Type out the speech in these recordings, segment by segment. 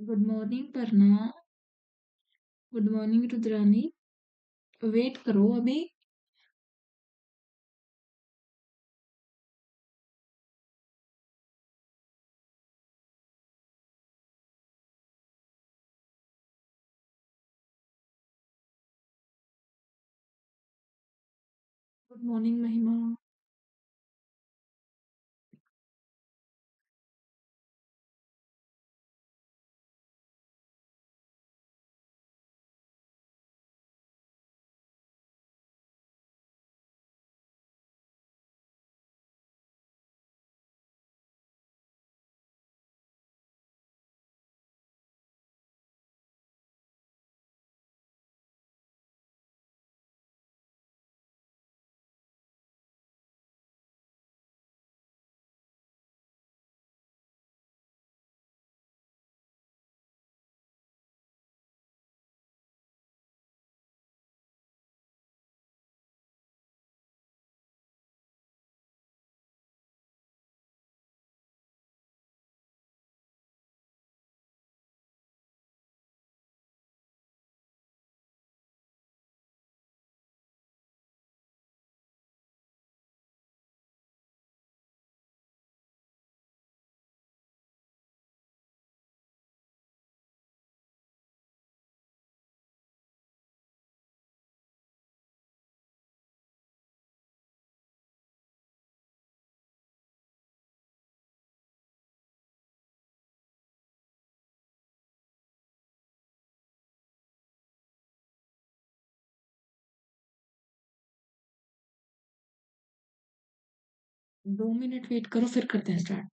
Good morning परना। Good morning Rudrani. Wait करो अभी। गुड मॉर्निंग महिमा। 2 मिनट वेट करो फिर करते हैं स्टार्ट।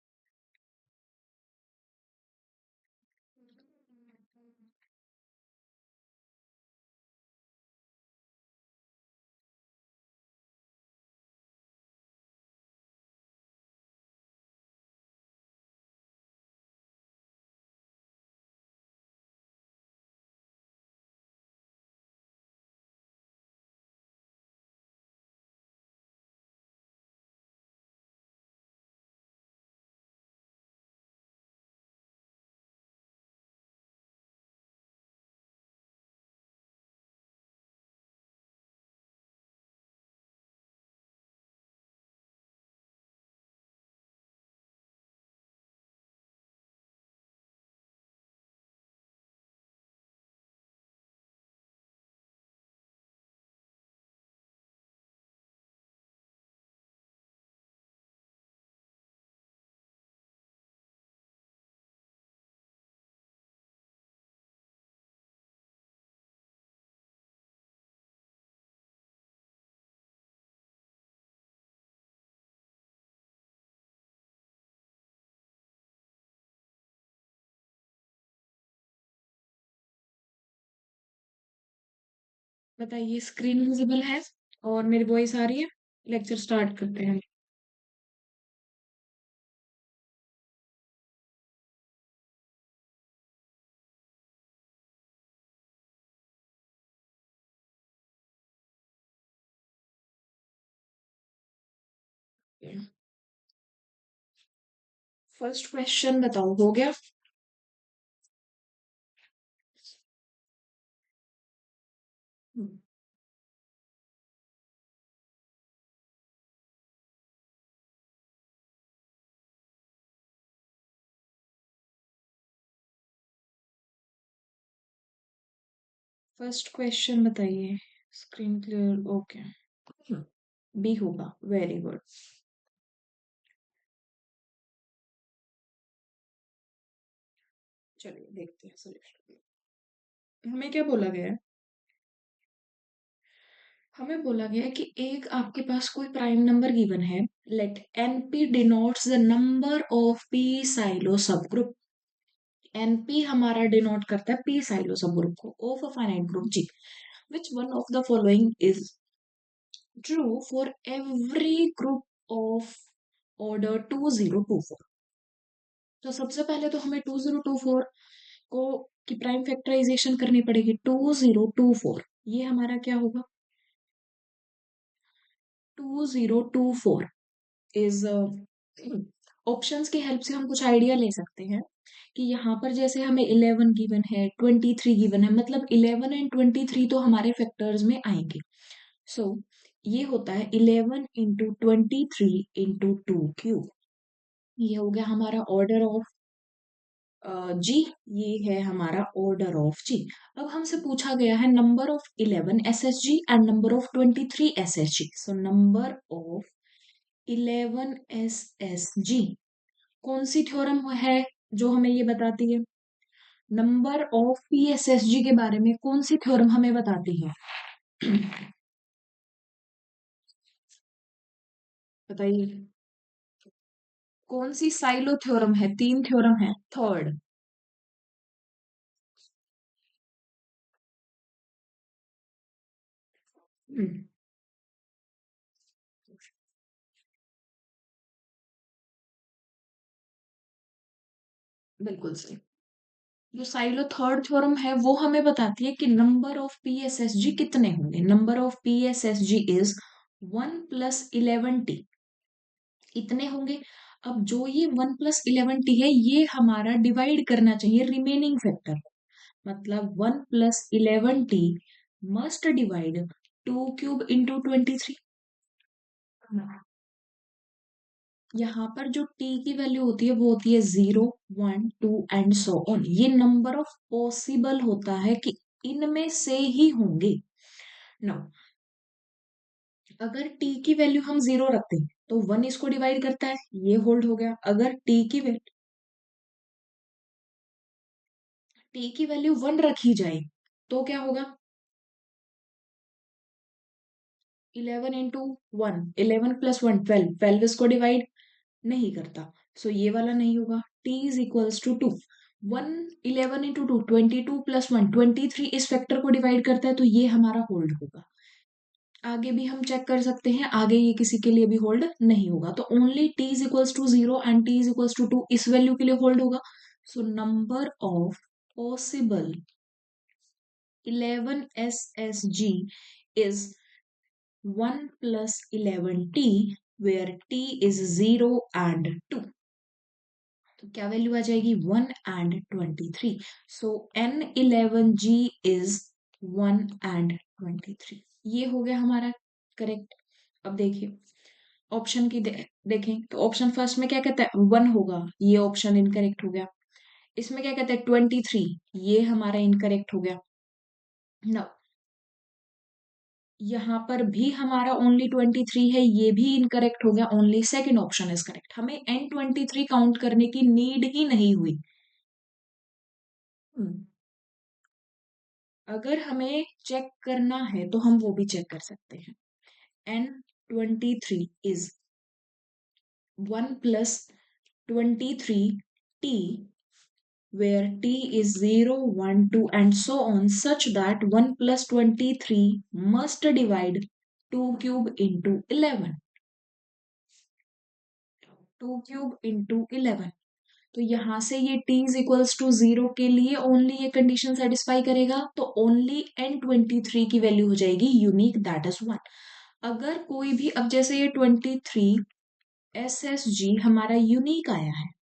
बताइए स्क्रीन विजिबल है और मेरी वॉइस आ रही है। लेक्चर स्टार्ट करते हैं। फर्स्ट क्वेश्चन बताओ, हो गया? फर्स्ट क्वेश्चन बताइए। Screen clear? ओके। बी होगा। Very good. चलिए देखते हैं सोल्यूशन। हमें क्या बोला गया है? हमें बोला गया है कि एक आपके पास कोई प्राइम नंबर गिवन है। Let np denotes the number of p Sylow subgroup. np हमारा डिनोट करता है p साइलो सबग्रुप को of a finite group g। Which one of the following is true for every group of order 2024। तो सबसे पहले तो हमें 2024 को की प्राइम फैक्टराइजेशन करनी पड़ेगी। 2024 ये हमारा क्या होगा? 2024 इज ऑप्शंस की हेल्प से हम कुछ आइडिया ले सकते हैं। कि यहाँ पर जैसे हमें 11 गिवन है, 23 गिवन है, मतलब 11 एंड 23 तो हमारे फैक्टर्स में आएंगे। सो ये होता है 11 इंटू 23 इंटू 2 क्यूब। ये हो गया हमारा ऑर्डर ऑफ जी। ये है हमारा ऑर्डर ऑफ जी। अब हमसे पूछा गया है number of 11 SSG and number of 23 SSG. So number of 11 SSG कौन सी थ्योरम है जो हमें ये बताती है? नंबर ऑफ पीएसएसजी के बारे में कौन सी थ्योरम हमें बताती है? बताइए, कौन सी साइलो थ्योरम है? तीन थ्योरम है, थर्ड। बिल्कुल सही। जो साइलो थर्ड थ्योरम है वो हमें बताती है कि नंबर ऑफ पीएसएसजी कितने होंगे। नंबर ऑफ पीएसएसजी इज 1 + 11t, इतने होंगे। अब जो ये 1 + 11t है ये हमारा डिवाइड करना चाहिए रिमेनिंग फैक्टर, मतलब 1 + 11t must divide 2 cube into 23। यहाँ पर जो t की वैल्यू होती है वो होती है 0, 1, 2 एंड सो ऑन। ये नंबर ऑफ पॉसिबल होता है कि इनमें से ही होंगे। नाउ अगर t की वैल्यू हम 0 रखते हैं तो 1 इसको डिवाइड करता है, ये होल्ड हो गया। अगर t की वैल्यू 1 रखी जाए तो क्या होगा? 11 × 1, 11 + 1 12, इसको डिवाइड नहीं करता। सो ये वाला नहीं होगा। t इज इक्वल्स टू 2, 1 11 × 2 22 + 1 23 इस फैक्टर को डिवाइड करता है, तो ये हमारा होल्ड होगा। आगे भी हम चेक कर सकते हैं, आगे ये किसी के लिए भी होल्ड नहीं होगा। तो only t is equals to 0 and t is equals to 2 इस वैल्यू के लिए होल्ड होगा। So number of possible 11 SSG is 1 + 11t where t is 0 and 2। तो क्या वैल्यू आ जाएगी? 1 and 23। So N11G is 1 and 23। ये हो गया हमारा करेक्ट। अब देखिए ऑप्शन की देखें तो ऑप्शन फर्स्ट में क्या कहता है? 1 होगा, ये ऑप्शन इनकरेक्ट हो गया। इसमें क्या कहता है? 23, ये हमारा इनकरेक्ट हो गया। नाउ यहाँ पर भी हमारा ओनली 23 है, ये भी इनकरेक्ट हो गया। Only second option is correct. हमें N23 काउंट करने की नीड ही नहीं हुई। हम्म, अगर हमें चेक करना है तो हम वो भी चेक कर सकते हैं। N23 is 1 + 23t where t is 0, 1, 2 and so on, such that 1 + 23 must divide 2 cube into 11। 2 cube into 11। तो यहाँ से ये t इज इक्वल्स टू 0 के लिए ओनली ये कंडीशन सेटिस्फाई करेगा, तो ओनली N23 की वैल्यू हो जाएगी यूनिक, दैट इज 1। अगर कोई भी, अब जैसे ये 23 SSG हमारा यूनिक आया है,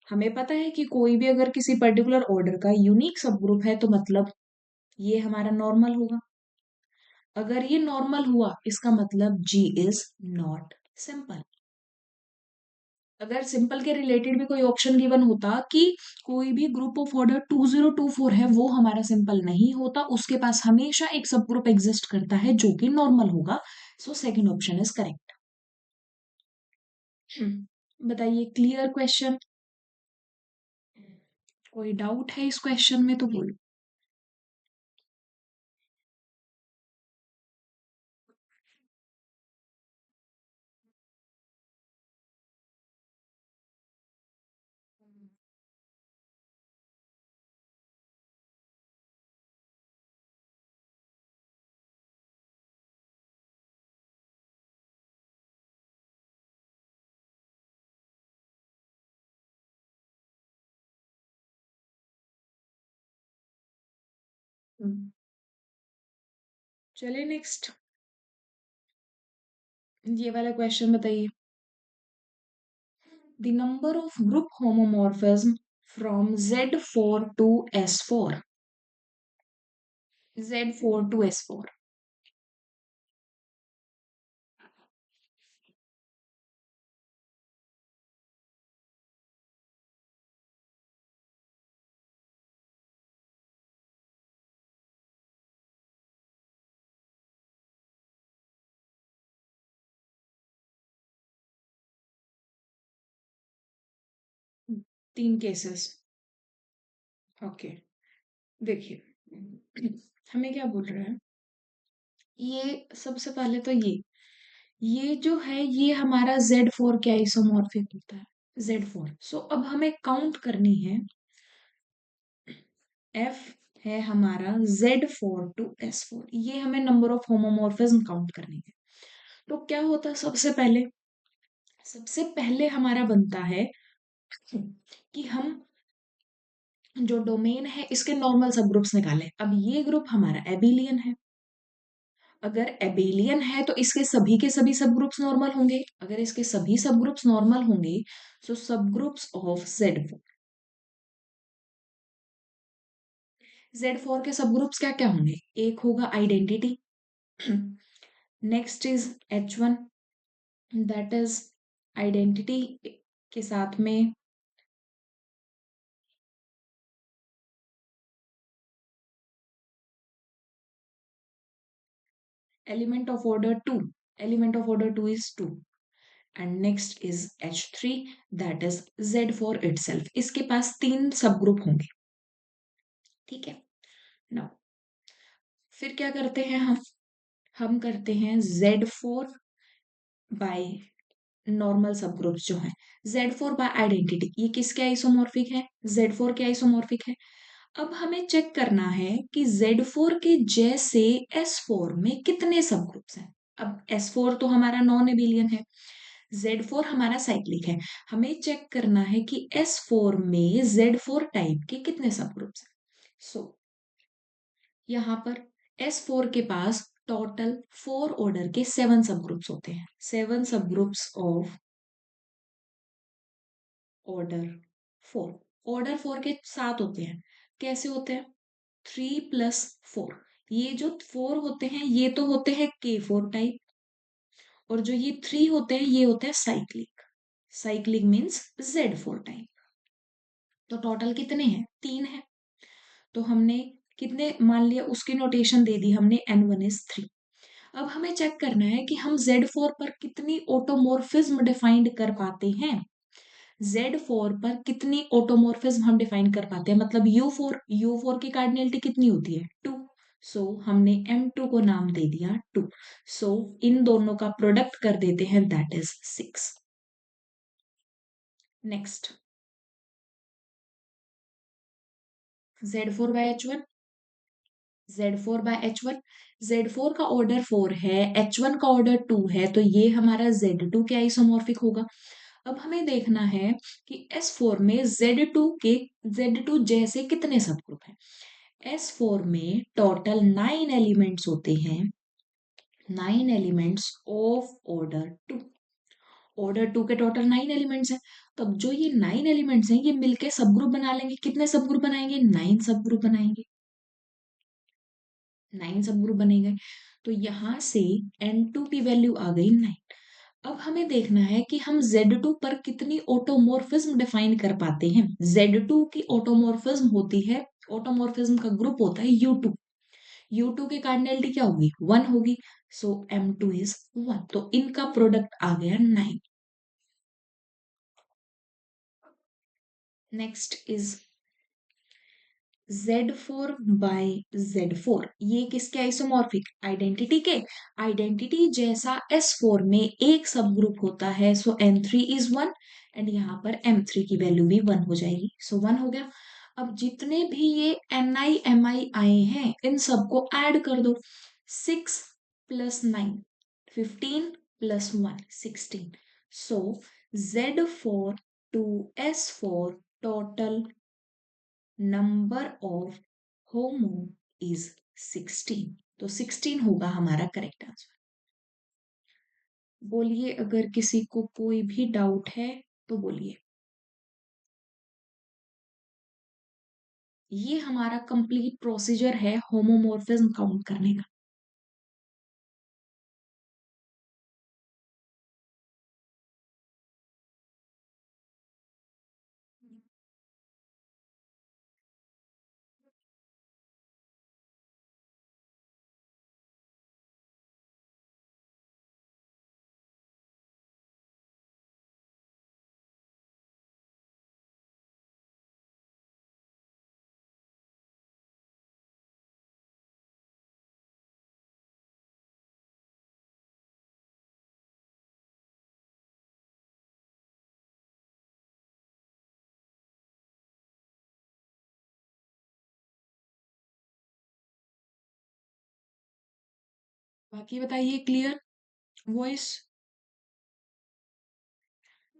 हमें पता है कि कोई भी अगर किसी पर्टिकुलर ऑर्डर का यूनिक सब ग्रुप है तो मतलब ये हमारा नॉर्मल होगा। अगर ये नॉर्मल हुआ इसका मतलब G इज नॉट सिंपल। अगर सिंपल के रिलेटेड भी कोई ऑप्शन गिवन होता कि कोई भी ग्रुप ऑफ ऑर्डर 2024 है, वो हमारा सिंपल नहीं होता, उसके पास हमेशा एक सब ग्रुप एग्जिस्ट करता है जो कि नॉर्मल होगा। So second option is correct. बताइए, क्लियर क्वेश्चन? कोई डाउट है इस क्वेश्चन में तो बोलो। हम्म, चलिए नेक्स्ट, ये वाला क्वेश्चन बताइए। The number of group homomorphism from Z4 to S4, Z4 to S4। 3 cases. Okay, देखिए हमें क्या बोल रहा है, ये सबसे पहले तो ये जो है ये हमारा Z4 के आइसोमॉर्फिक होता है, Z4। सो अब हमें काउंट करनी है, F है हमारा Z4 टू S4, ये हमें नंबर ऑफ होमोमॉर्फिज्म काउंट करनी है। तो क्या होता है, सबसे पहले हमारा बनता है कि हम जो डोमेन है इसके नॉर्मल सब ग्रुप्स निकालें। अब ये ग्रुप हमारा एबिलियन है, अगर एबिलियन है तो इसके सभी के सभी सब ग्रुप्स नॉर्मल होंगे। अगर इसके सभी सब ग्रुप्स नॉर्मल होंगे, सो सब ग्रुप्स ऑफ Z4 के सब ग्रुप्स क्या क्या होंगे, एक होगा identity, next is H1, that is identity के साथ में element of order 2, element of order 2 is 2, and next is H3, that is Z4 itself। इसके पास 3 सब ग्रुप होंगे, ठीक है। नाउ फिर क्या करते हैं हम करते हैं Z4 बाय नॉर्मल सब ग्रुप्स जो है, Z4 बाय आइडेंटिटी, ये किसके आइसोमॉर्फिक है, Z4 के आइसोमॉर्फिक है। अब हमें चेक करना है कि Z4 के जैसे S4 में कितने सब ग्रुप्स हैं। अब S4 तो हमारा नॉन एबिलियन है, Z4 हमारा साइक्लिक है, हमें चेक करना है कि S4 में Z4 टाइप के कितने सब ग्रुप्स हैं। सो यहाँ पर S4 के पास टोटल 4 ऑर्डर के 7 सब ग्रुप्स होते हैं, 7 सब ग्रुप्स ऑफ ऑर्डर 4। ऑर्डर 4 के 7 होते हैं, कैसे होते हैं, 3 + 4। ये जो 4 होते हैं ये तो होते हैं K4 टाइप, और जो ये 3 होते हैं ये होते हैं cyclic. Cyclic means Z4 type. तो टोटल कितने हैं, 3 है। तो हमने कितने मान लिया, उसकी नोटेशन दे दी हमने, N1 is 3। अब हमें चेक करना है कि हम Z4 पर कितनी ऑटोमॉर्फिज्म डिफाइंड कर पाते हैं। Z4 पर कितनी ऑटोमॉर्फिज्म हम डिफाइन कर पाते हैं, मतलब U4 की कार्डिनलिटी कितनी होती है, 2। सो हमने M2 को नाम दे दिया 2। सो इन दोनों का प्रोडक्ट कर देते हैं, that is 6। Next Z4/H1, Z4/H1, Z4 का ऑर्डर 4 है, H1 का ऑर्डर 2 है, तो ये हमारा Z2 के आइसोमॉर्फिक होगा। अब हमें देखना है कि S4 में Z2 जैसे कितने सब ग्रुप हैं। S4 में टोटल 9 एलिमेंट्स होते हैं, 9 एलिमेंट्स ऑफ ऑर्डर 2। ऑर्डर 2 के टोटल 9 एलिमेंट्स हैं। तब जो ये 9 एलिमेंट्स हैं ये मिलके सब ग्रुप बना लेंगे, कितने सब ग्रुप बनाएंगे, 9 सब ग्रुप बनाएंगे, 9 सब ग्रुप बनेंगे। तो यहां से N2 की वैल्यू आ गई 9। अब हमें देखना है कि हम Z2 पर कितनी ऑटोमॉर्फिज्म डिफाइन कर पाते हैं। Z2 की ऑटोमॉर्फिज्म होती है, ऑटोमॉर्फिज्म का ग्रुप होता है U2। U2 की कार्डिनलिटी क्या होगी, 1 होगी। सो M2 is 1, तो इनका प्रोडक्ट आ गया 9। नेक्स्ट इज Z4/Z4, ये किसके आइसोमॉर्फिक, आइडेंटिटी के। आइडेंटिटी जैसा S4 में एक सब ग्रुप होता है, सो N3 is 1, एंड यहाँ पर M3 की वैल्यू भी 1 हो जाएगी, सो 1 हो गया। अब जितने भी ये NI MI आए हैं इन सबको ऐड कर दो, 6 + 9 15 + 1 16। सो Z4 to S4 total number of homo is 16, तो 16 होगा हमारा करेक्ट आंसर। बोलिए अगर किसी को कोई भी डाउट है तो बोलिए। ये हमारा कंप्लीट प्रोसीजर है होमोमॉर्फिज्म काउंट करने का। बाकी बताइए, क्लियर वॉइस?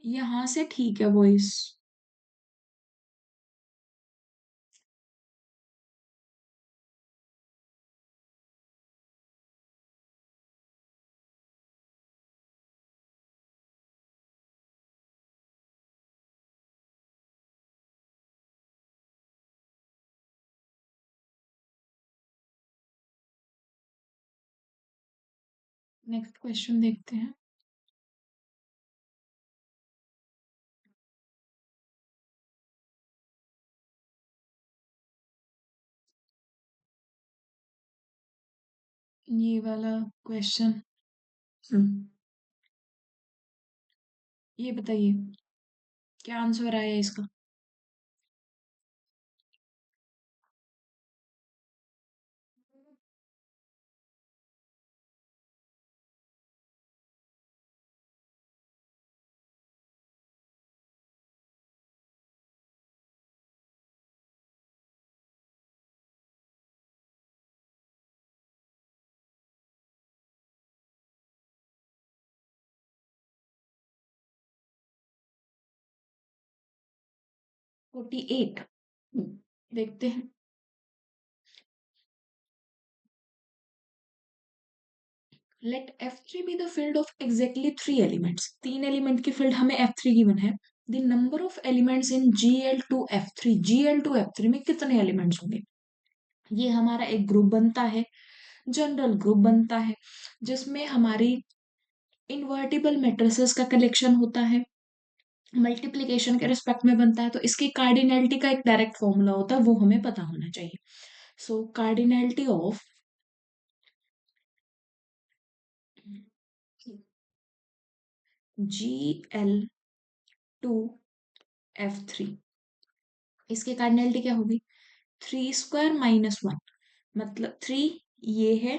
यहाँ से ठीक है वॉइस। नेक्स्ट क्वेश्चन देखते हैं। ये वाला क्वेश्चन, ये बताइए क्या आंसर आया इसका। 48। देखते हैं। Let F3 be the field of exactly 3 elements. 3 element की फील्ड हमें F3 गिवन है। The number of elements in Gl2 F3। Gl2 F3 में कितने एलिमेंट्स होंगे? ये हमारा एक ग्रुप बनता है, जनरल ग्रुप बनता है, जिसमें हमारी इनवर्टिबल मैट्रिसेस का कलेक्शन होता है, मल्टीप्लिकेशन के रिस्पेक्ट में बनता है। तो इसकी कार्डिनैलिटी का एक डायरेक्ट फॉर्मूला होता है, वो हमें पता होना चाहिए। सो कार्डिनैलिटी ऑफ Gl2 F3, इसकी कार्डिनैलिटी क्या होगी? 3² - 1, मतलब 3 ये है,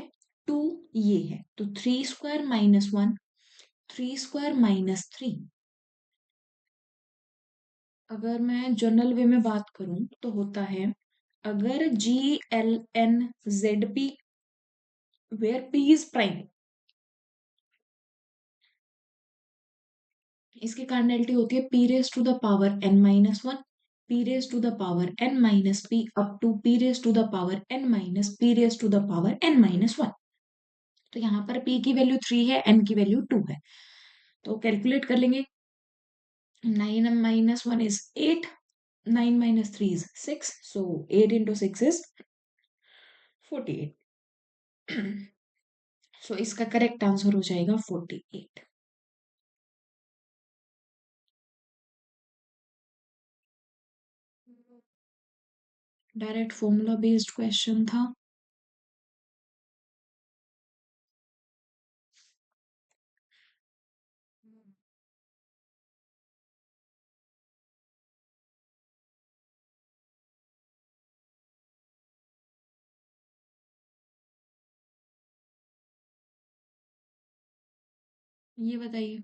2 ये है, तो 3² - 1, 3² - 3। अगर मैं जनरल वे में बात करूं तो होता है, अगर Gln Z p where P is prime, इसकी कार्डिनैलिटी होती है P⁻n - 1, P⁻n - p up to P⁻n - P⁻n - 1। तो यहाँ पर P की वैल्यू 3 है, N की वैल्यू 2 है। तो कैलकुलेट कर लेंगे। 9 - 1 is 8, 9 - 3 is 6, so 8 into 6 is 48। सो इसका करेक्ट आंसर हो जाएगा 48। डायरेक्ट फॉर्मूला बेस्ड क्वेश्चन था। ये बताइए।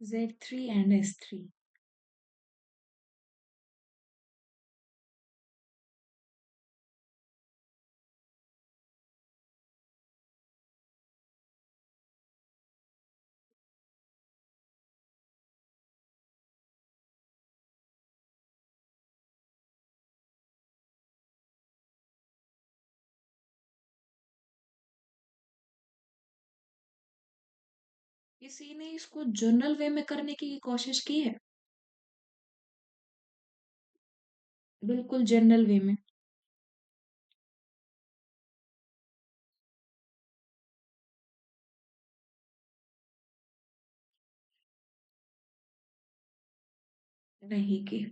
Z3 and S3। किसी ने इसको जनरल वे में करने की कोशिश की है? बिल्कुल जनरल वे में। नहीं की।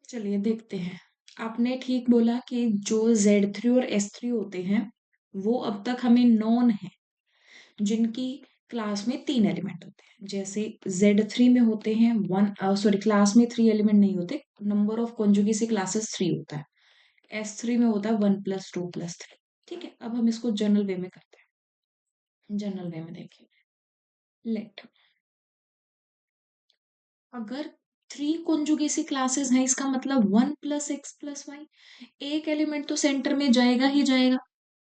चलिए देखते हैं। आपने ठीक बोला कि जो Z3 और S3 होते हैं वो अब तक हमें नॉन है, जिनकी क्लास में 3 एलिमेंट होते हैं। जैसे Z3 में होते हैं क्लास में 3 एलिमेंट नहीं होते, नंबर ऑफ कॉन्जुगेसी क्लासेस 3 होता है। S3 में होता है 1 + 2 + 3। ठीक है, अब हम इसको जनरल वे में करते हैं। जनरल वे में देखिए, लेट, अगर 3 कॉन्जुगेसी क्लासेस हैं इसका मतलब 1 + x + y, एक एलिमेंट तो सेंटर में जाएगा ही जाएगा,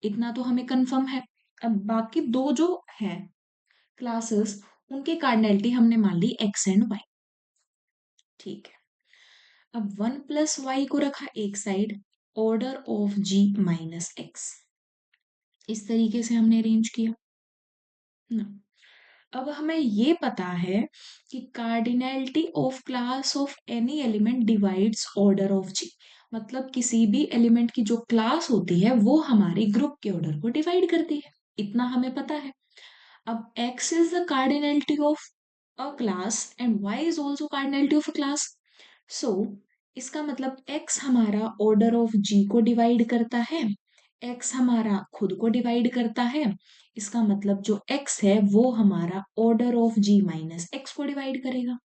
इतना तो हमें कंफर्म है। अब बाकी दो जो है क्लासेस, उनकी कार्डिनलिटी हमने मान ली x एंड y। ठीक है, अब 1 + y को रखा एक side, order of g - x, इस तरीके से हमने अरेंज किया ना। अब हमें ये पता है कि cardinality of class of any element divides order of G, मतलब किसी भी एलिमेंट की जो क्लास होती है वो हमारे ग्रुप के ऑर्डर को डिवाइड करती है, इतना हमें पता है। अब x is the cardinality of a class and y is also cardinality of a class. So इसका मतलब x हमारा order of g को डिवाइड करता है, x हमारा खुद को डिवाइड करता है, इसका मतलब जो x है वो हमारा order of g minus x को डिवाइड करेगा।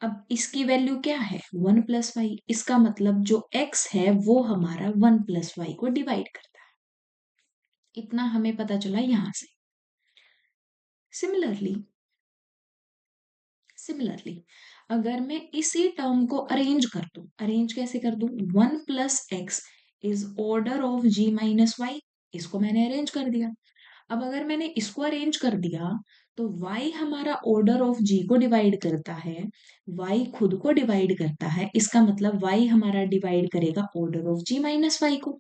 अब इसकी वैल्यू क्या है? 1 + y, इसका मतलब जो x है वो हमारा 1 + y को डिवाइड करता है। इतना हमें पता चला यहां से। सिमिलरली सिमिलरली अगर मैं इसी टर्म को अरेंज कर दूं, अरेंज कैसे कर दूं? 1 + x is order of g - y, इसको मैंने अरेंज कर दिया। अब अगर मैंने इसको अरेंज कर दिया तो y हमारा ऑर्डर ऑफ g को डिवाइड करता है, y खुद को डिवाइड करता है, इसका मतलब y हमारा डिवाइड करेगा ऑर्डर ऑफ g - y को।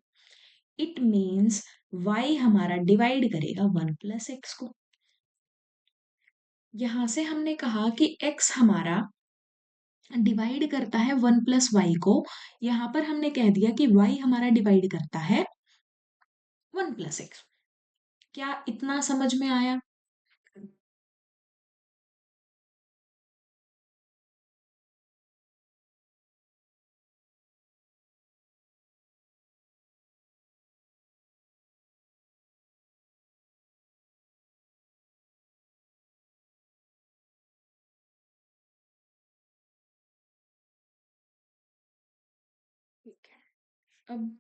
इट मीन्स y हमारा डिवाइड करेगा 1 + x को। यहां से हमने कहा कि x हमारा डिवाइड करता है 1 + y को, यहां पर हमने कह दिया कि y हमारा डिवाइड करता है 1 + x। क्या इतना समझ में आया? ठीक है, अब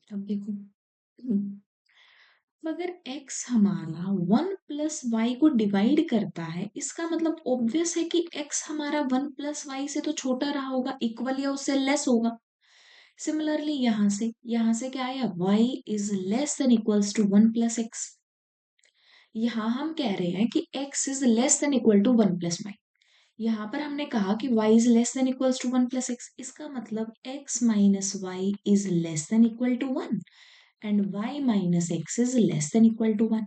अब देखो, अगर x हमारा 1 + y को डिवाइड करता है, इसका मतलब ऑब्वियस है कि x हमारा 1 + y से तो छोटा रहा होगा, इक्वल या उससे लेस होगा। सिमिलरली यहां से क्या आया? y is less than equals to 1 + x। यहाँ हम कह रहे हैं कि x is less than equal to 1 + y। यहाँ पर हमने कहा कि y is less than equals to 1 + x, इसका मतलब x - y is less than equal to 1 and y - x is less than equal to 1।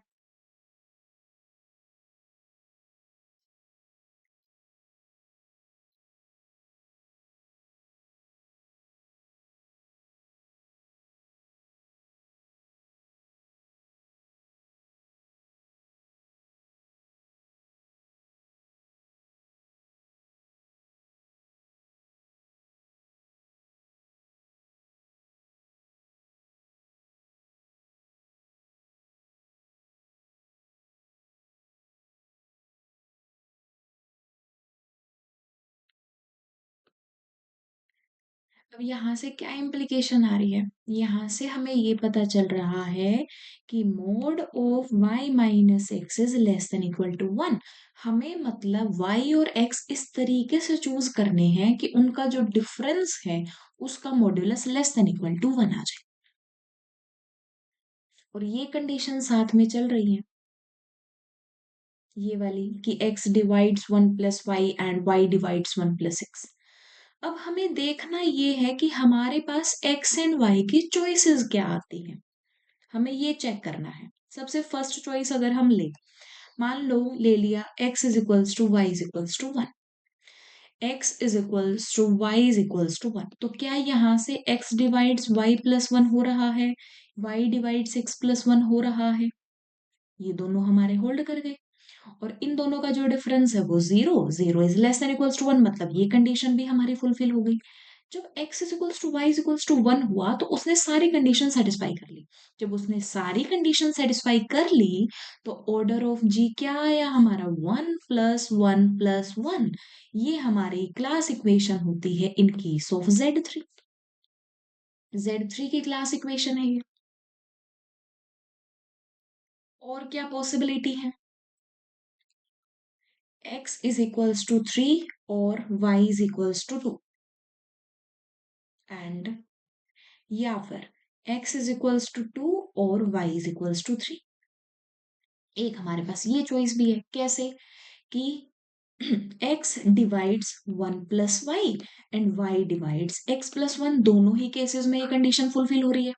अब यहाँ से क्या इम्प्लीकेशन आ रही है? यहाँ से हमें ये पता चल रहा है कि mod of y - x is less than equal to 1। हमें मतलब y और x इस तरीके से चूज करने हैं कि उनका जो डिफरेंस है उसका modulus less than equal to 1 आ जाए, और ये कंडीशन साथ में चल रही है, ये वाली कि x divides 1 + y and y divides 1 + x। अब हमें देखना ये है कि हमारे पास x एंड y की चॉइसेस क्या आती हैं, हमें ये चेक करना है। सबसे फर्स्ट चॉइस अगर हम मान लो ले लिया x is equals to Y is equals to one, x is equals to Y is equals to one, तो क्या यहाँ से x divides y plus one हो रहा है, y divides x plus one हो रहा है? ये दोनों हमारे होल्ड कर गए, और इन दोनों का जो डिफरेंस है वो zero, zero is less than equals to one, मतलब ये कंडीशन भी हमारी फुलफिल हो गई। जब x is equals to Y is equals to one हुआ तो उसने सारी कंडीशन सेटिस्फाई कर ली। जब उसने सारी कंडीशन सेटिस्फाई कर ली तो ऑर्डर ऑफ जी क्या आया हमारा, one plus one plus one. ये हमारी क्लास इक्वेशन होती है in case of Z3। Z3 की क्लास इक्वेशन है ये। और क्या पॉसिबिलिटी है, x is equals to three और y is equals to two, and या फिर x is equals to two और y is equals to three. एक हमारे पास ये चॉइस भी है, कैसे कि x divides one plus Y and y divides x plus one, दोनों ही केसेस में ये कंडीशन फुलफिल हो रही है।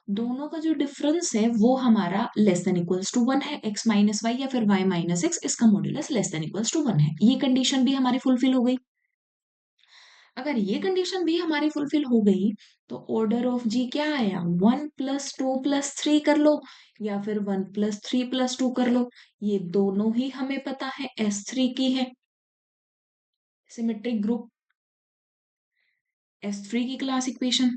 दोनों का जो डिफरेंस है वो हमारा less than equals to one है, x माइनस वाई या फिर y माइनस एक्स, इसका modulus less than equals to one है। ये कंडीशन भी हमारी फुलफिल हो गई। अगर ये कंडीशन भी हमारी फुलफिल हो गई तो ऑर्डर ऑफ जी क्या आया, one plus two plus three कर लो या फिर one plus three plus two कर लो। ये दोनों ही हमें पता है S3 की है, सिमेट्रिक ग्रुप, S3 की क्लास इक्वेशन।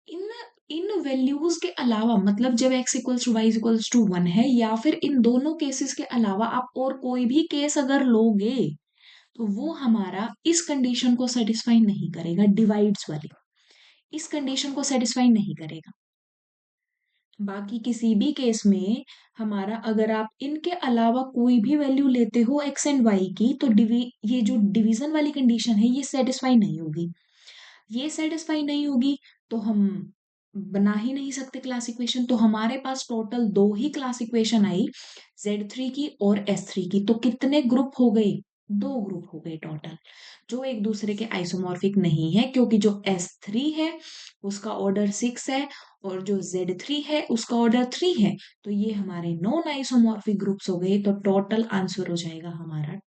इन इन वैल्यूज के अलावा, मतलब जब x equals to Y equals to one है या फिर इन दोनों केसेस के अलावा आप और कोई भी केस अगर लोगे तो वो हमारा इस कंडीशन को सेटिस्फाई नहीं करेगा, डिवाइड्स वाली इस कंडीशन को सेटिस्फाई नहीं करेगा। बाकी किसी भी केस में हमारा, अगर आप इनके अलावा कोई भी वैल्यू लेते हो x एंड y की, तो ये जो डिवीजन वाली कंडीशन है ये सेटिस्फाई नहीं होगी। ये सेटिस्फाई नहीं होगी तो हम बना ही नहीं सकते क्लास इक्वेशन। तो हमारे पास टोटल दो ही क्लास इक्वेशन आई, Z3 की और S3 की। तो कितने ग्रुप हो गए, दो ग्रुप हो गए टोटल, जो एक दूसरे के आइसोमॉर्फिक नहीं है, क्योंकि जो S3 है उसका ऑर्डर सिक्स है और जो Z3 है उसका ऑर्डर थ्री है। तो ये हमारे नॉन आइसोमॉर्फिक ग्रुप्स हो गए, तो टोटल आंसर हो जाएगा हमारा।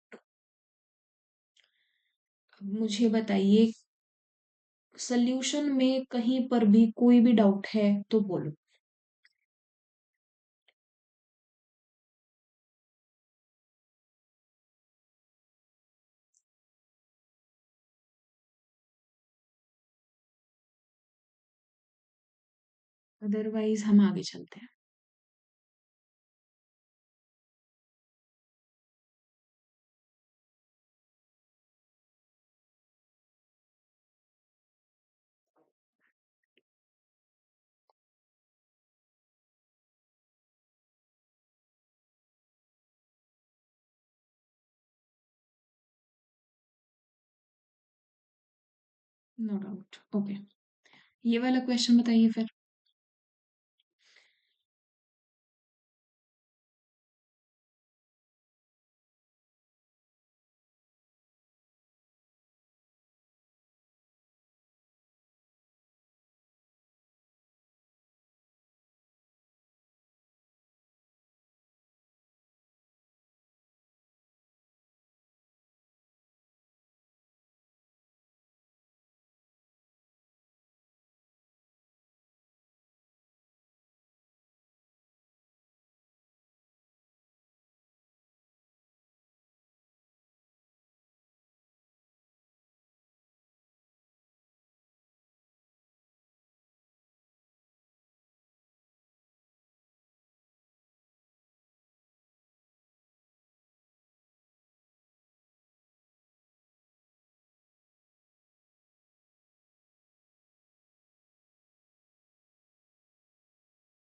अब मुझे बताइए, सल्यूशन में कहीं पर भी कोई भी डाउट है तो बोलो। अदरवाइज हम आगे चलते हैं। No doubt, okay. ये वाला क्वेश्चन बताइए फिर।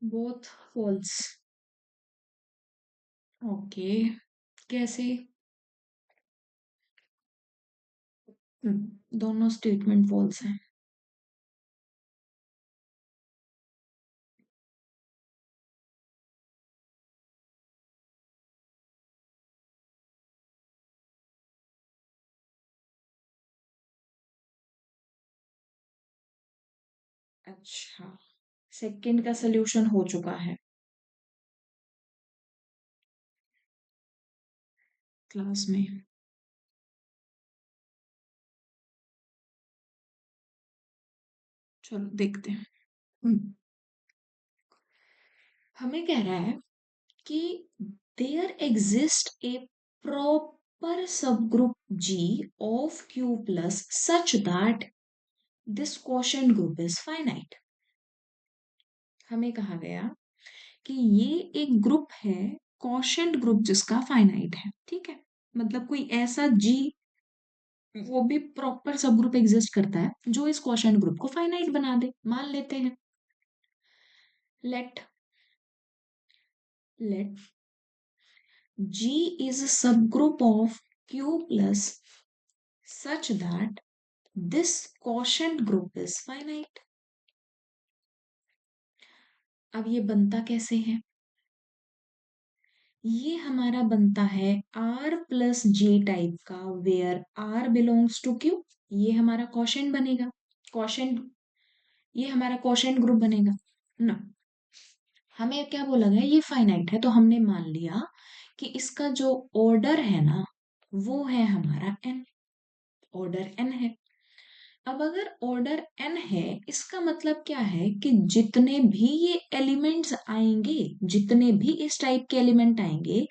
Both false, okay. कैसे? दोनों स्टेटमेंट फॉल्स हैं। अच्छा, सेकंड का सोल्यूशन हो चुका है क्लास में। चलो देखते हैं। हमें कह रहा है कि there exist a proper subgroup G of Q plus such that this quotient group is finite. हमें कहा गया कि ये एक ग्रुप है, क्वोशिएंट ग्रुप जिसका फाइनाइट है, ठीक है। मतलब कोई ऐसा जी, वो भी प्रॉपर सब ग्रुप एग्जिस्ट करता है जो इस क्वोशिएंट ग्रुप को फाइनाइट बना दे, मान लेते हैं। Let let G is a subgroup of q plus such that this quotient group is finite। अब ये बनता कैसे है? ये हमारा बनता है R प्लस जे टाइप का, where R belongs to Q। ये हमारा क्वोशिएंट बनेगा, क्वोशिएंट, ये हमारा क्वोशिएंट ग्रुप बनेगा ना। हमें क्या बोला गया, ये फाइनाइट है, तो हमने मान लिया कि इसका जो ऑर्डर है ना, वो है हमारा n, ऑर्डर n है। अब अगर ऑर्डर n है, इसका मतलब क्या है कि जितने भी ये एलिमेंट्स आएंगे, जितने भी इस टाइप के एलिमेंट आएंगे,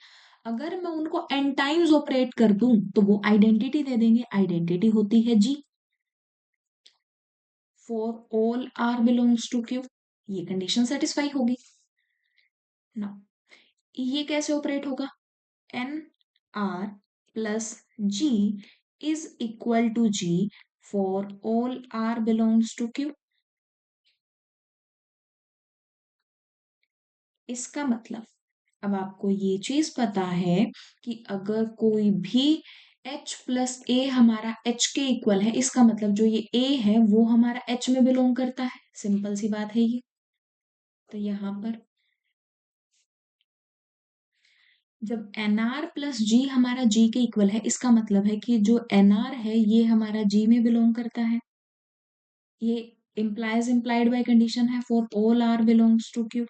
अगर मैं उनको n टाइम्स ऑपरेट कर दूं तो वो आइडेंटिटी दे देंगे। आइडेंटिटी होती है G, for all R belongs to Q. ये कंडीशन सेटिस्फाई होगी ना। ये कैसे ऑपरेट होगा? N R plus G is equal to G for all R belongs to Q. इसका मतलब, अब आपको ये चीज पता है कि अगर कोई भी h प्लस ए हमारा h के इक्वल है, इसका मतलब जो ये a है वो हमारा h में बिलोंग करता है। सिंपल सी बात है ये। तो यहां पर जब एन आर प्लस जी हमारा जी के इक्वल है, इसका मतलब है कि जो एन आर है ये हमारा जी में बिलोंग करता है। ये इम्प्लाइज इम्प्लाइड बाय कंडीशन है, for all R belongs to Q.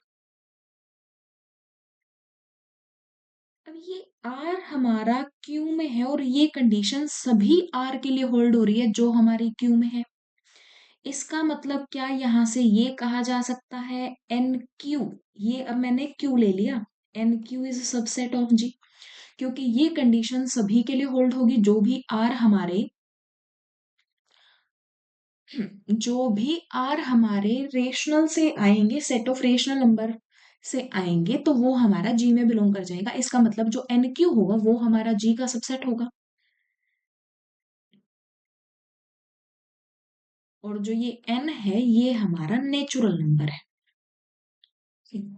अब ये आर हमारा क्यू में है और ये कंडीशन सभी आर के लिए होल्ड हो रही है जो हमारी क्यू में है। इसका मतलब क्या, यहां से ये कहा जा सकता है एन क्यू, ये अब मैंने क्यू ले लिया, N Q is subset of G, क्योंकि ये कंडीशन सभी के लिए होल्ड होगी। जो भी आर हमारे रेशनल से आएंगे, सेट ऑफ रेशनल नंबर से आएंगे, तो वो हमारा जी में बिलोंग कर जाएगा। इसका मतलब जो एन क्यू होगा वो हमारा जी का सबसेट होगा। और जो ये एन है ये हमारा नेचुरल नंबर है। ठीक।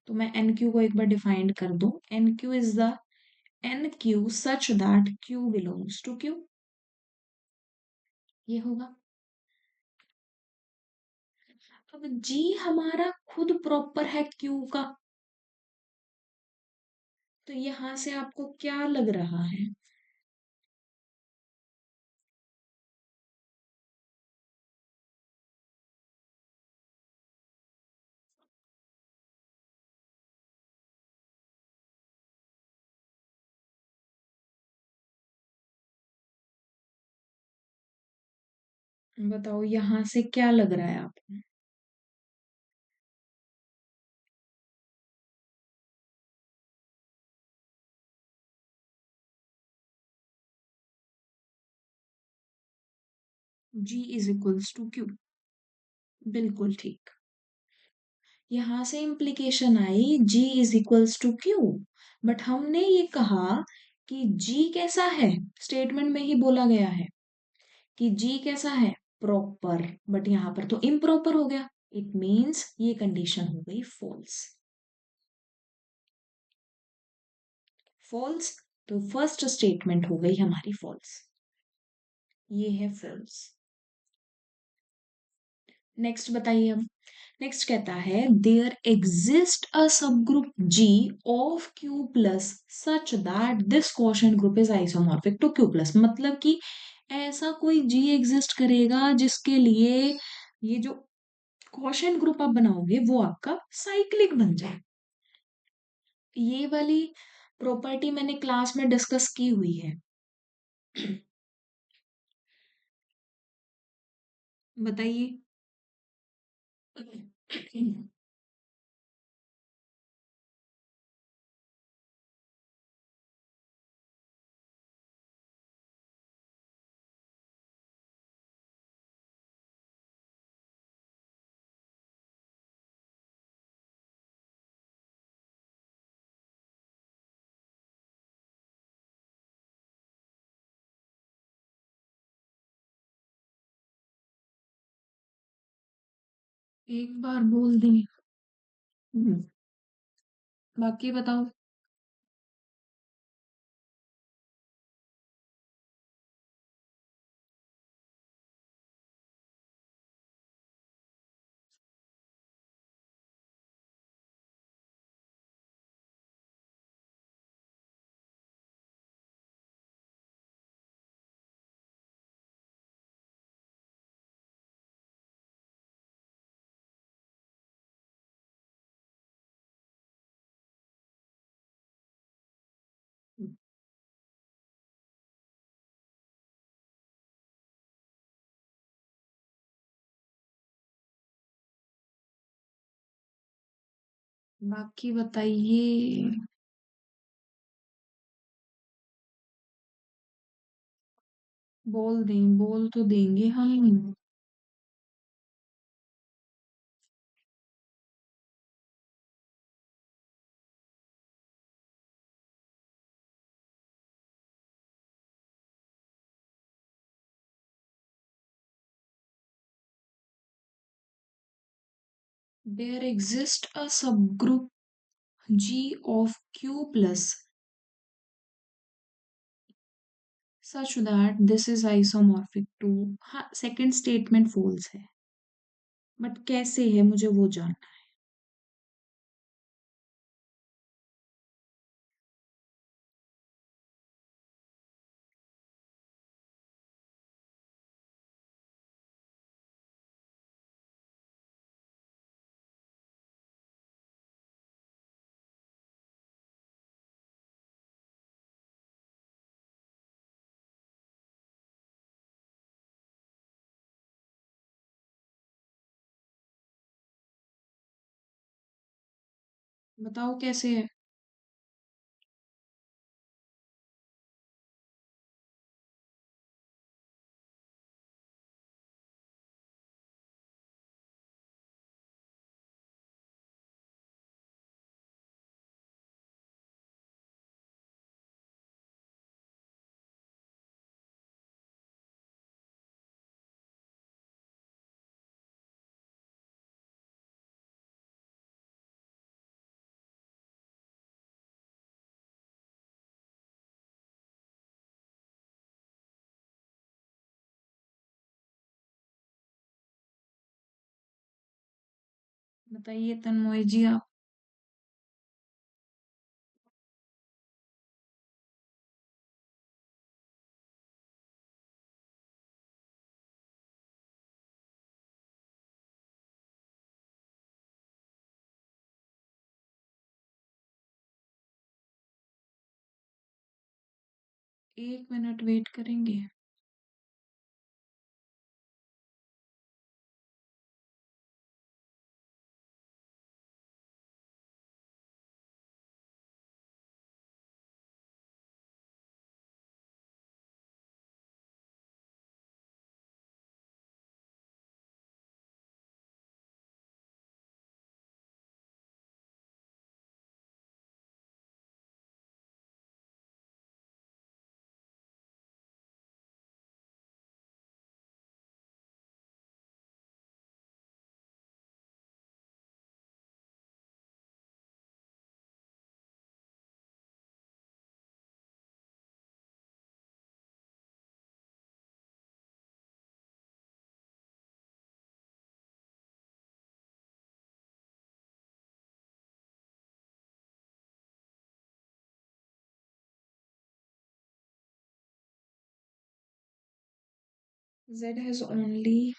तो मैं एन क्यू को एक बार डिफाइंड कर दूं। N Q is the N Q such that Q belongs to Q, ये होगा। अब जी हमारा खुद प्रॉपर है क्यू का, तो यहां से आपको क्या लग रहा है? बताओ यहां से क्या लग रहा है आपको? G is equals to Q, बिल्कुल ठीक। यहां से implication I G is equals to Q, but हमने ये कहा कि जी कैसा है, स्टेटमेंट में ही बोला गया है कि जी कैसा है, प्रॉपर, बट यहां पर तो इम्प्रॉपर हो गया। इट मीन्स ये कंडीशन हो गई फॉल्स। फॉल्स, तो फर्स्ट स्टेटमेंट हो गई हमारी फॉल्स, ये है फॉल्स। नेक्स्ट बताइए अब। नेक्स्ट कहता है there exist a sub group G of Q plus such that this quotient group is isomorphic to Q plus. मतलब कि ऐसा कोई जी एग्जिस्ट करेगा जिसके लिए ये जो क्वोशंट ग्रुप आप बनाओगे वो आपका साइक्लिक बन जाए। ये वाली प्रॉपर्टी मैंने क्लास में डिस्कस की हुई है। बताइए। एक बार बोल दें। हम्म, बाकी बताओ। बाकी बताइए। बोल तो देंगे हम। There exists a subgroup G of Q plus such that this is isomorphic to। हाँ, सेकंड स्टेटमेंट फॉल्स है, बट कैसे है मुझे वो जानना है, बताओ कैसे है। बताइए तन्मय जी आप। एक मिनट वेट करेंगे। Z has only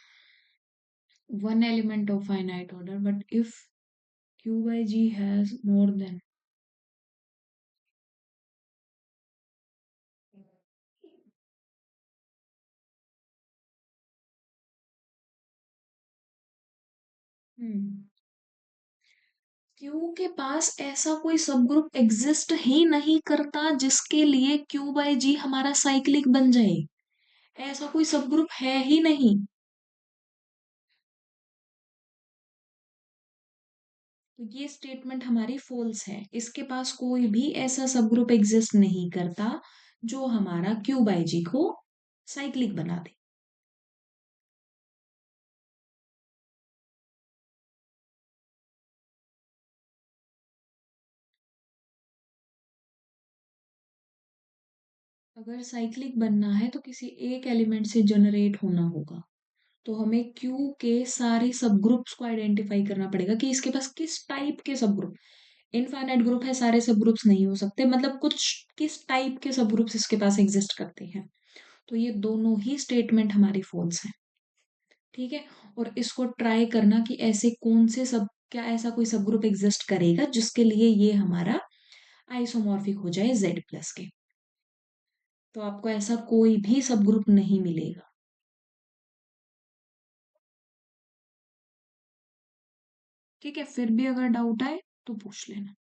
one element of finite order, but if Q by G has more than hmm Q के पास ऐसा कोई सब ग्रुप एग्जिस्ट ही नहीं करता जिसके लिए क्यू बाई जी हमारा साइक्लिक बन जाए। ऐसा कोई सब ग्रुप है ही नहीं। तो ये स्टेटमेंट हमारी फॉल्स है। इसके पास कोई भी ऐसा सब ग्रुप एग्जिस्ट नहीं करता जो हमारा क्यू बाई जी को साइक्लिक बना दे। अगर साइक्लिक बनना है तो किसी एक एलिमेंट से जनरेट होना होगा। तो हमें क्यू के सारे सब ग्रुप्स को आइडेंटिफाई करना पड़ेगा कि इसके पास किस टाइप के सब ग्रुप। इनफाइनाइट ग्रुप है, सारे सब ग्रुप्स नहीं हो सकते, मतलब कुछ किस टाइप के सब ग्रुप्स इसके पास एग्जिस्ट करते हैं। तो ये दोनों ही स्टेटमेंट हमारी फॉल्स है। ठीक है। और इसको ट्राई करना कि ऐसे कौन से सब, क्या ऐसा कोई सब ग्रुप एग्जिस्ट करेगा जिसके लिए ये हमारा आइसोमॉर्फिक हो जाए जेड प्लस के। तो आपको ऐसा कोई भी सब ग्रुप नहीं मिलेगा। ठीक है, फिर भी अगर डाउट आए तो पूछ लेना।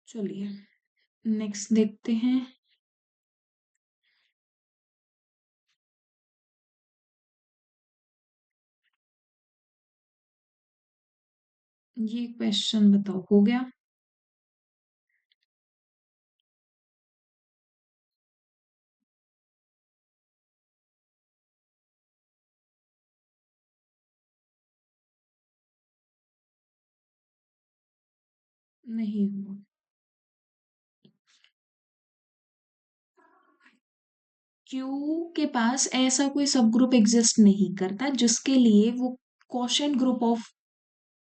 चलिए नेक्स्ट देखते हैं। ये क्वेश्चन बताओ, हो गया? नहीं हुआ। क्यू के पास ऐसा कोई सब ग्रुप एग्जिस्ट नहीं करता जिसके लिए वो quotient group of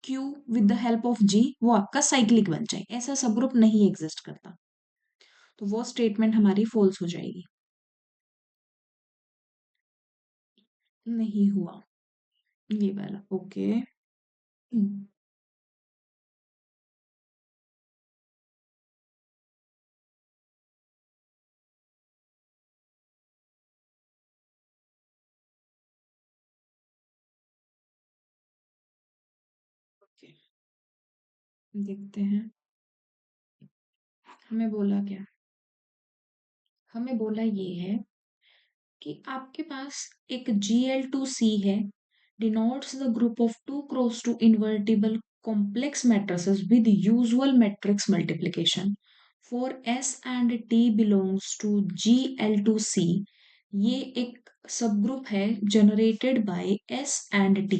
Q with the help of G वो आपका साइक्लिक बन जाए। ऐसा सब ग्रुप नहीं एग्जिस्ट करता। तो वो स्टेटमेंट हमारी फॉल्स हो जाएगी। नहीं हुआ ये वाला। ओके। ओके, देखते हैं। हमें बोला क्या? हमें बोला ये है कि आपके पास एक Gl2C है, denotes the group of two cross two invertible complex matrices with usual matrix multiplication for S and T belongs to Gl2C। ये एक सब ग्रुप है generated by S and T,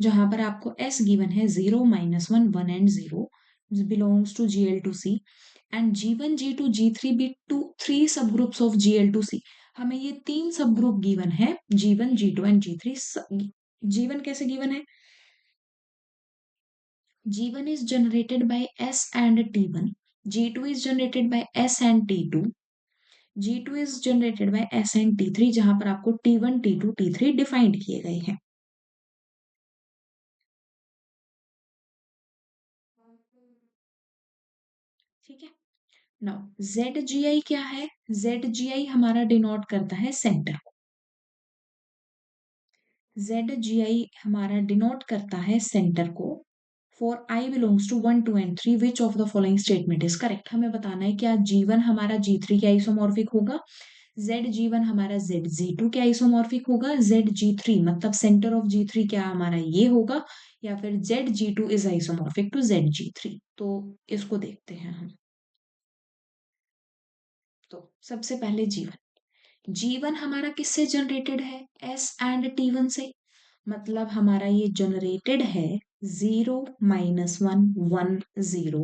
जहां पर आपको S गिवन है 0 - 1 1 and 0, belongs to Gl2C and G1 G2 G3 be two three sub groups of Gl2C। हमें ये तीन सब ग्रुप गिवन है, G1 G2 and G3। G1 कैसे गिवन है? G1 is generated by S and T1, G2 is generated by S and T2, G2 is generated by S and T3, जहां पर आपको T1 T2 T3 डिफाइंड किए गए हैं। ठीक है। नाउ ZGI क्या है? ZGI हमारा डिनोट करता है सेंटर। ZGI हमारा डिनोट करता है सेंटर को। For I belongs to 1 2 and 3 which of the following statement is correct. हमें बताना है क्या G1 हमारा G3 के आइसोमॉर्फिक होगा, ZG1 हमारा ZG2 के आइसोमॉर्फिक होगा, ZG3 मतलब सेंटर ऑफ G3 क्या हमारा ये होगा, या फिर ZG2 is isomorphic to ZG3। तो इसको देखते हैं हम। तो सबसे पहले G1 हमारा किससे जनरेटेड है? S एंड T1 से। मतलब हमारा ये जनरेटेड है 0 - 1 1 0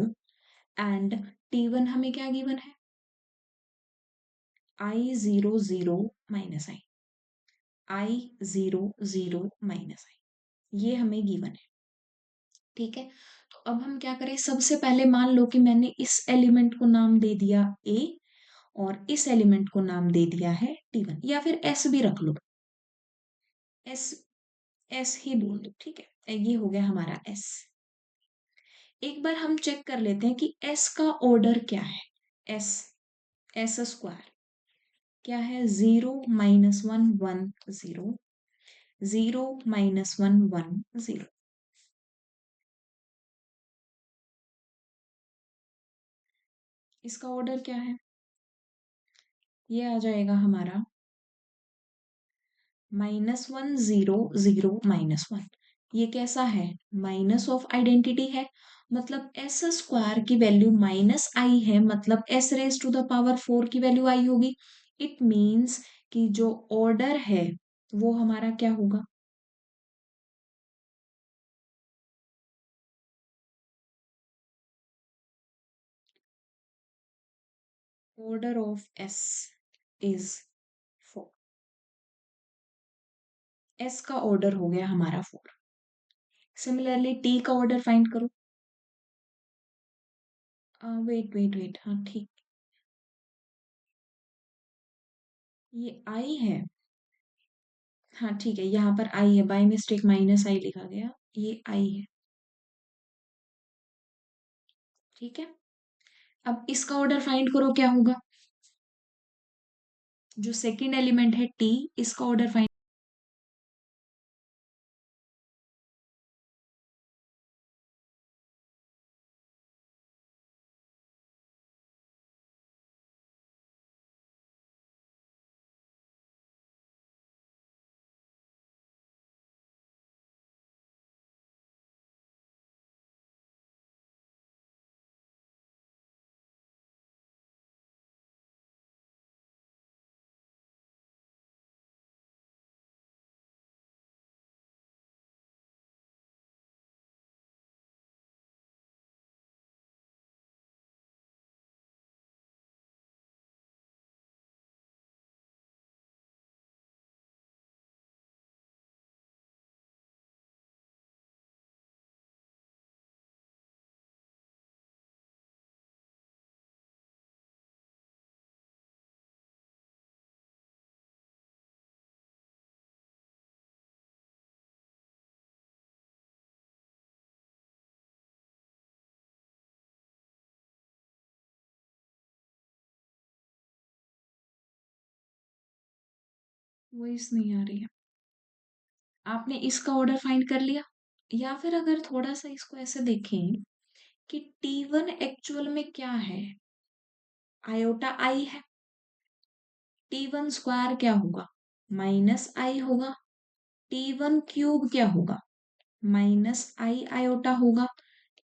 एंड T1 हमें क्या गिवन है? I 0 0 - I, I 0 0 - I, ये हमें गिवन है। ठीक है। तो अब हम क्या करें, सबसे पहले मान लो कि मैंने इस एलिमेंट को नाम दे दिया A और इस एलिमेंट को नाम दे दिया है T1, या फिर S भी रख लो, एस एस ही बोल दो, ठीक है, ये हो गया हमारा S। एक बार हम चेक कर लेते हैं कि S का ऑर्डर क्या है। S एस स्क्वायर क्या है, 0 - 1 1 0, 0 - 1 1 0। इसका ऑर्डर क्या है, ये आ जाएगा हमारा -1 0 0 - 1। ये कैसा है, माइनस ऑफ आइडेंटिटी है, मतलब एस स्क्वायर की वैल्यू -i है, मतलब s⁻⁴ की वैल्यू i होगी। इट मीन्स कि जो ऑर्डर है वो हमारा क्या होगा, order of s is 4। s का ऑर्डर हो गया हमारा 4। सिमिलरली t का ऑर्डर फाइंड करो। वेट वेट वेट, हाँ ठीक, ये i है, हाँ ठीक है, यहाँ पर i है, बाय मिस्टेक -i लिखा गया, ये i है, ठीक है। अब इसका ऑर्डर फाइंड करो क्या होगा, जो सेकंड एलिमेंट है t, इसका ऑर्डर फाइंड। वॉइस नहीं आ रही है, आपने इसका ऑर्डर फाइंड कर लिया। या फिर अगर थोड़ा सा इसको ऐसे देखें कि T1 एक्चुअल में क्या है, आयोटा i है, T1 स्क्वायर क्या होगा, -i होगा, T1 क्यूब क्या होगा, -i आयोटा होगा,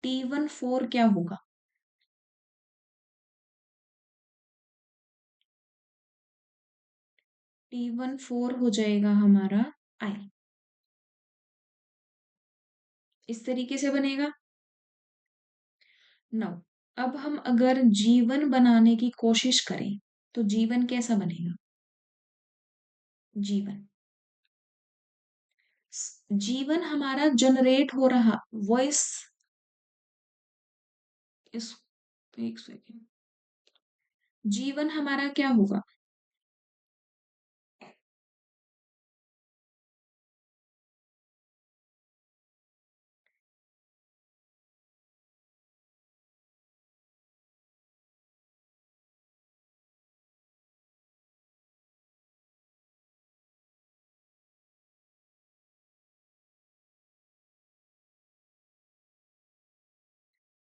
T1 4 क्या होगा, T1 4 हो जाएगा हमारा i। इस तरीके से बनेगा। नाउ अब हम अगर जीवन बनाने की कोशिश करें तो जीवन कैसा बनेगा, जीवन जीवन हमारा जनरेट हो रहा, वॉइस, इस, एक सेकेंड, जीवन हमारा क्या होगा,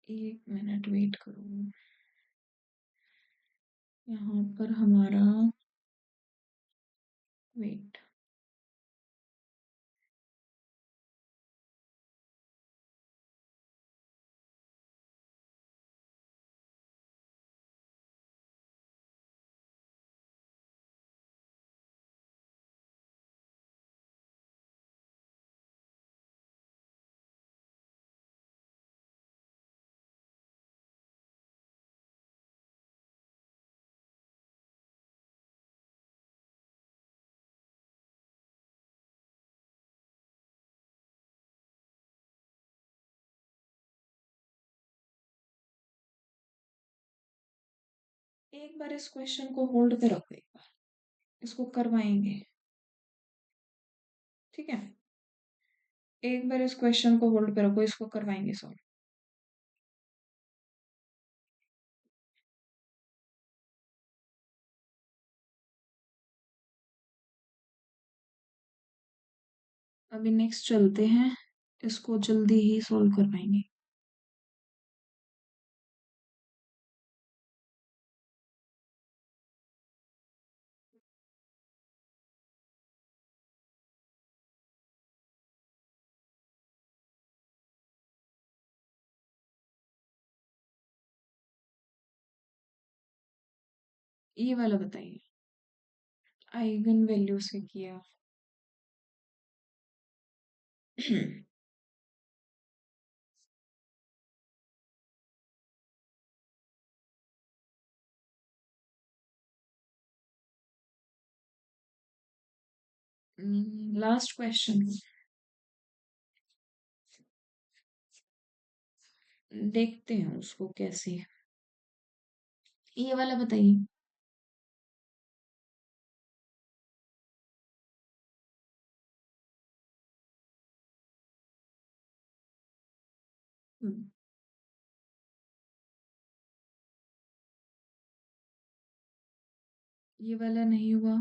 एक मिनट वेट करो, यहाँ पर हमारा, वेट, एक बार इस क्वेश्चन को होल्ड पे रखो, एक बार इसको करवाएंगे, ठीक है। एक बार इस क्वेश्चन को होल्ड पे रखो, इसको करवाएंगे सॉल्व। अभी नेक्स्ट चलते हैं, इसको जल्दी ही सॉल्व कर पाएंगे। ये वाला बताइए, आइगन वैल्यू से किया। लास्ट क्वेश्चन देखते हैं उसको कैसे। ये वाला बताइए। हम्म, ये वाला नहीं हुआ।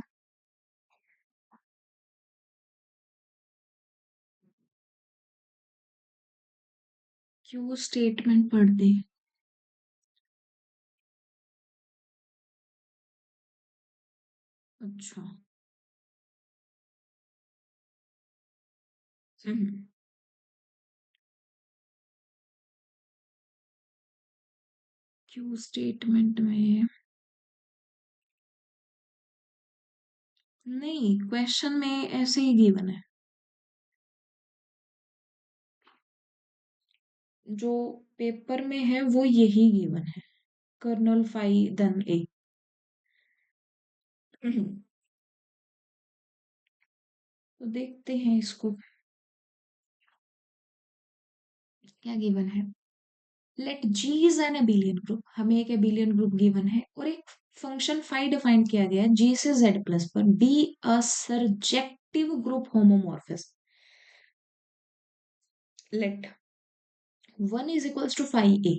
क्यों स्टेटमेंट पढ़ दे। अच्छा। हम्म, क्यों स्टेटमेंट में। नहीं, क्वेश्चन में ऐसे ही गिवन है, जो पेपर में है वो यही गिवन है, कर्नल फाई देन ए। तो देखते हैं इसको क्या गिवन है। Let G is an abelian group, हमें एक एबिलियन ग्रुप गिवन है और एक फंक्शन फाई डिफाइन किया गया है जी से जेड प्लस पर, be a surjective group homomorphism. Let one is equals to phi A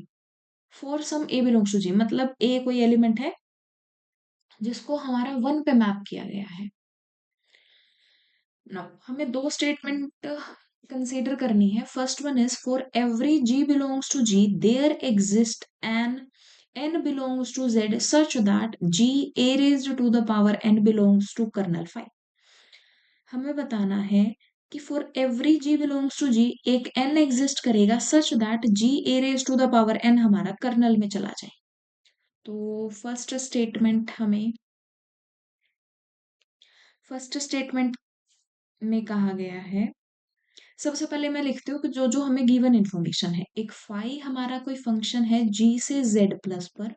for some A belongs to G, मतलब ए कोई एलिमेंट है जिसको हमारा वन पे मैप किया गया है। नाउ हमें दो स्टेटमेंट कंसीडर करनी है। First one is for every ji belongs to G there exist an n belongs to z such that g a raised to the power n belongs to kernel phi। हमें बताना है कि for every g belongs to g एक n exist करेगा such that g a raised to the power n हमारा kernel में चला जाए। तो फर्स्ट स्टेटमेंट में कहा गया है, सबसे पहले मैं लिखती हूँ कि जो जो हमें गिवन इन्फॉर्मेशन है, एक फाई हमारा कोई फंक्शन है जी से जेड प्लस पर,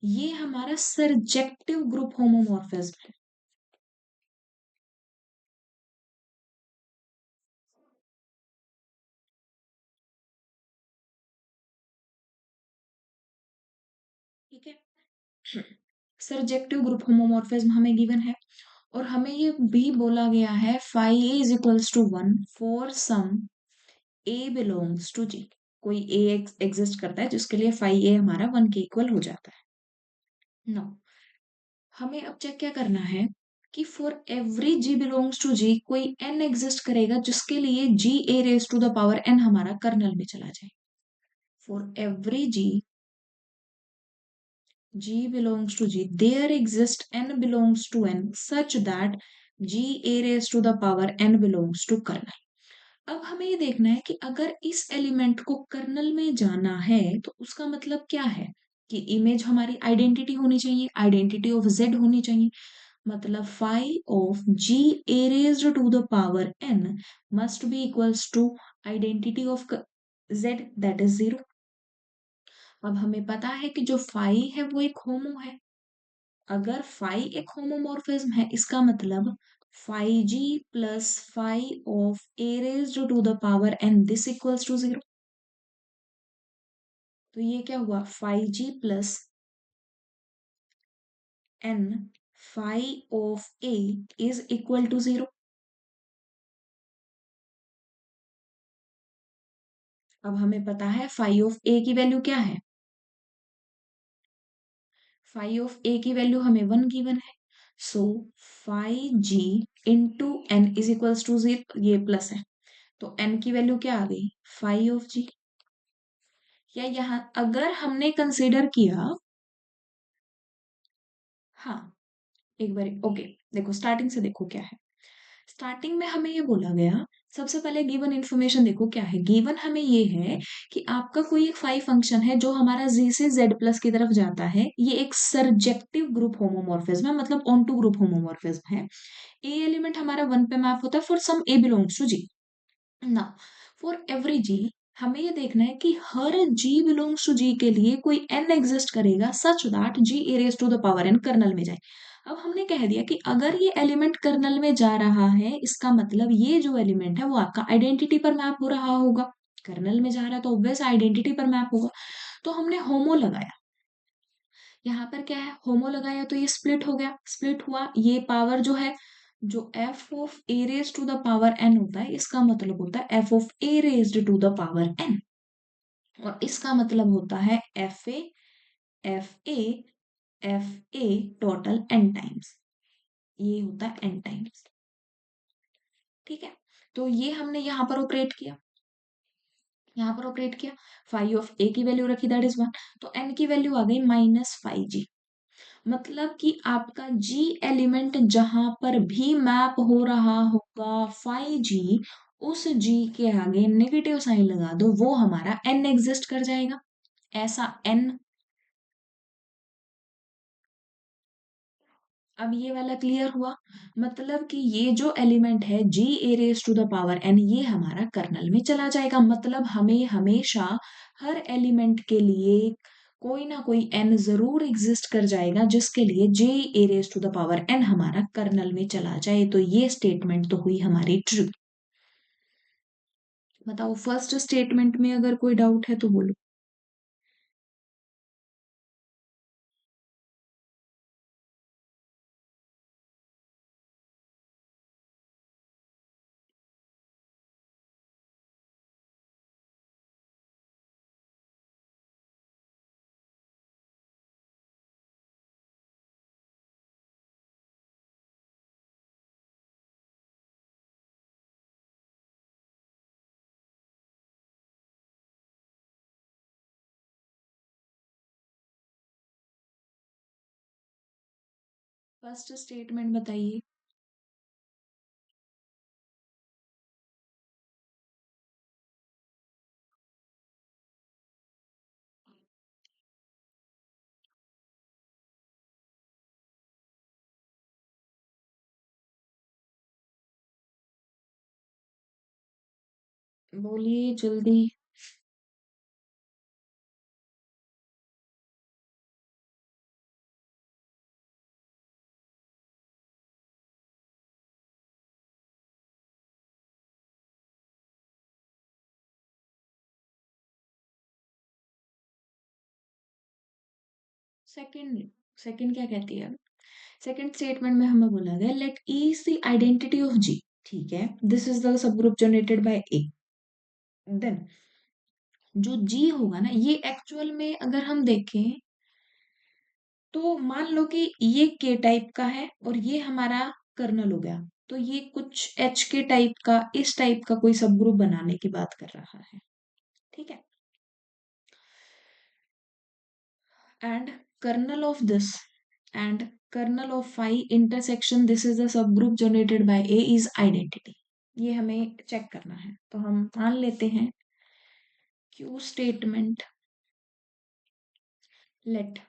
ये हमारा सरजेक्टिव ग्रुप होमोमॉर्फिज्म है। ठीक है, सरजेक्टिव ग्रुप होमोमॉर्फिज्म हमें गिवन है और हमें ये भी बोला गया है phi A is equals to one for some A belongs to G, कोई ए एग्जिस्ट करता है जिसके लिए फाई ए हमारा वन के इक्वल हो जाता है। नो, हमें अब चेक क्या करना है कि for every ji belongs to G कोई एन एग्जिस्ट करेगा जिसके लिए G A raise to the power N हमारा कर्नल में चला जाए। For every g belongs to g there exists n belongs to n such that g a raised to the power n belongs to kernel। अब हमें ये देखना है कि अगर इस एलिमेंट को कर्नल में जाना है तो उसका मतलब क्या है कि इमेज हमारी आइडेंटिटी होनी चाहिए, आइडेंटिटी ऑफ z होनी चाहिए, मतलब phi of g a raised to the power n must be equals to identity of z that is 0। अब हमें पता है कि जो फाई है वो एक होमो है, अगर फाई एक होमोमॉर्फिज्म है इसका मतलब phi ji plus phi of a raised to the power n this equals to 0। तो ये क्या हुआ, phi ji plus n phi of a is equal to 0। अब हमें पता है phi of a की वैल्यू क्या है। phi of a की वैल्यू हमें 1 गिवन है। So phi g into n is equals to 0, ये प्लस है, तो n की वैल्यू क्या आ गई, phi of g। या यहाँ अगर हमने कंसिडर किया, हाँ एक बार ओके, देखो स्टार्टिंग से देखो क्या है। स्टार्टिंग में हमें ये बोला गया, सबसे पहले गिवन इन्फॉर्मेशन देखो क्या है। गिवन हमें ये है कि आपका कोई एक फाई फंक्शन है जो हमारा z से z प्लस की तरफ जाता है, ये एक सरजेक्टिव ग्रुप होमोमॉर्फिज्म है, मतलब ऑन टू ग्रुप होमोमॉर्फिज्म है। ए एलिमेंट हमारा 1 पे मैप होता है for some A belongs to G. ना फॉर एवरी जी, हमें ये देखना है कि हर g बिलोंग्स टू g के लिए कोई n एग्जिस्ट करेगा such that g A raise to the power n kernel में जाए। अब हमने कह दिया कि अगर ये एलिमेंट कर्नल में जा रहा है, इसका मतलब ये जो एलिमेंट है वो आपका आइडेंटिटी पर मैप हो रहा होगा। कर्नल में जा रहा है तो ऑब्वियस आइडेंटिटी पर मैप होगा। तो हमने होमो लगाया, यहाँ पर क्या है, होमो लगाया तो ये स्प्लिट हो गया, स्प्लिट हुआ, ये पावर जो है, जो f of a raise to the power n होता है, इसका मतलब होता है f of a raised to the power n, और इसका मतलब होता है fa टोटल n टाइम्स, ये होता है n टाइम्स। ठीक है, तो ये हमने यहाँ पर ऑपरेट किया, यहाँ पर ऑपरेट किया, फाई ऑफ a की वैल्यू रखी दैट इज 1, तो n की वैल्यू आ गई -5g। मतलब कि आपका g एलिमेंट जहां पर भी मैप हो रहा होगा 5g, उस g के आगे नेगेटिव साइन लगा दो, वो हमारा n एग्जिस्ट कर जाएगा। ऐसा n, अब ये वाला क्लियर हुआ। मतलब कि ये जो एलिमेंट है g A raise to the power n, ये हमारा कर्नल में चला जाएगा। मतलब हमें हमेशा हर एलिमेंट के लिए कोई ना कोई n जरूर एग्जिस्ट कर जाएगा, जिसके लिए j a raise to the power n हमारा कर्नल में चला जाए। तो ये स्टेटमेंट तो हुई हमारी ट्रू। बताओ फर्स्ट स्टेटमेंट में अगर कोई डाउट है तो बोलो। फर्स्ट स्टेटमेंट बताइए। बोलिए जल्दी। सेकंड, सेकंड क्या कहती है। सेकंड स्टेटमेंट में हमें बोला गया let E is the identity of G. ठीक है, दिस इज द सब group generated by A. Then जो जी होगा ना, ये एक्चुअल में अगर हम देखें तो मान लो कि ये के टाइप का है और ये हमारा कर्नल हो गया, तो ये कुछ एच के टाइप का, इस टाइप का कोई सब ग्रुप बनाने की बात कर रहा है। ठीक है, and kernel of this and kernel of phi intersection this is the सब group generated by a is identity. ये हमें चेक करना है, तो हम मान लेते हैं क्यू स्टेटमेंट लेट,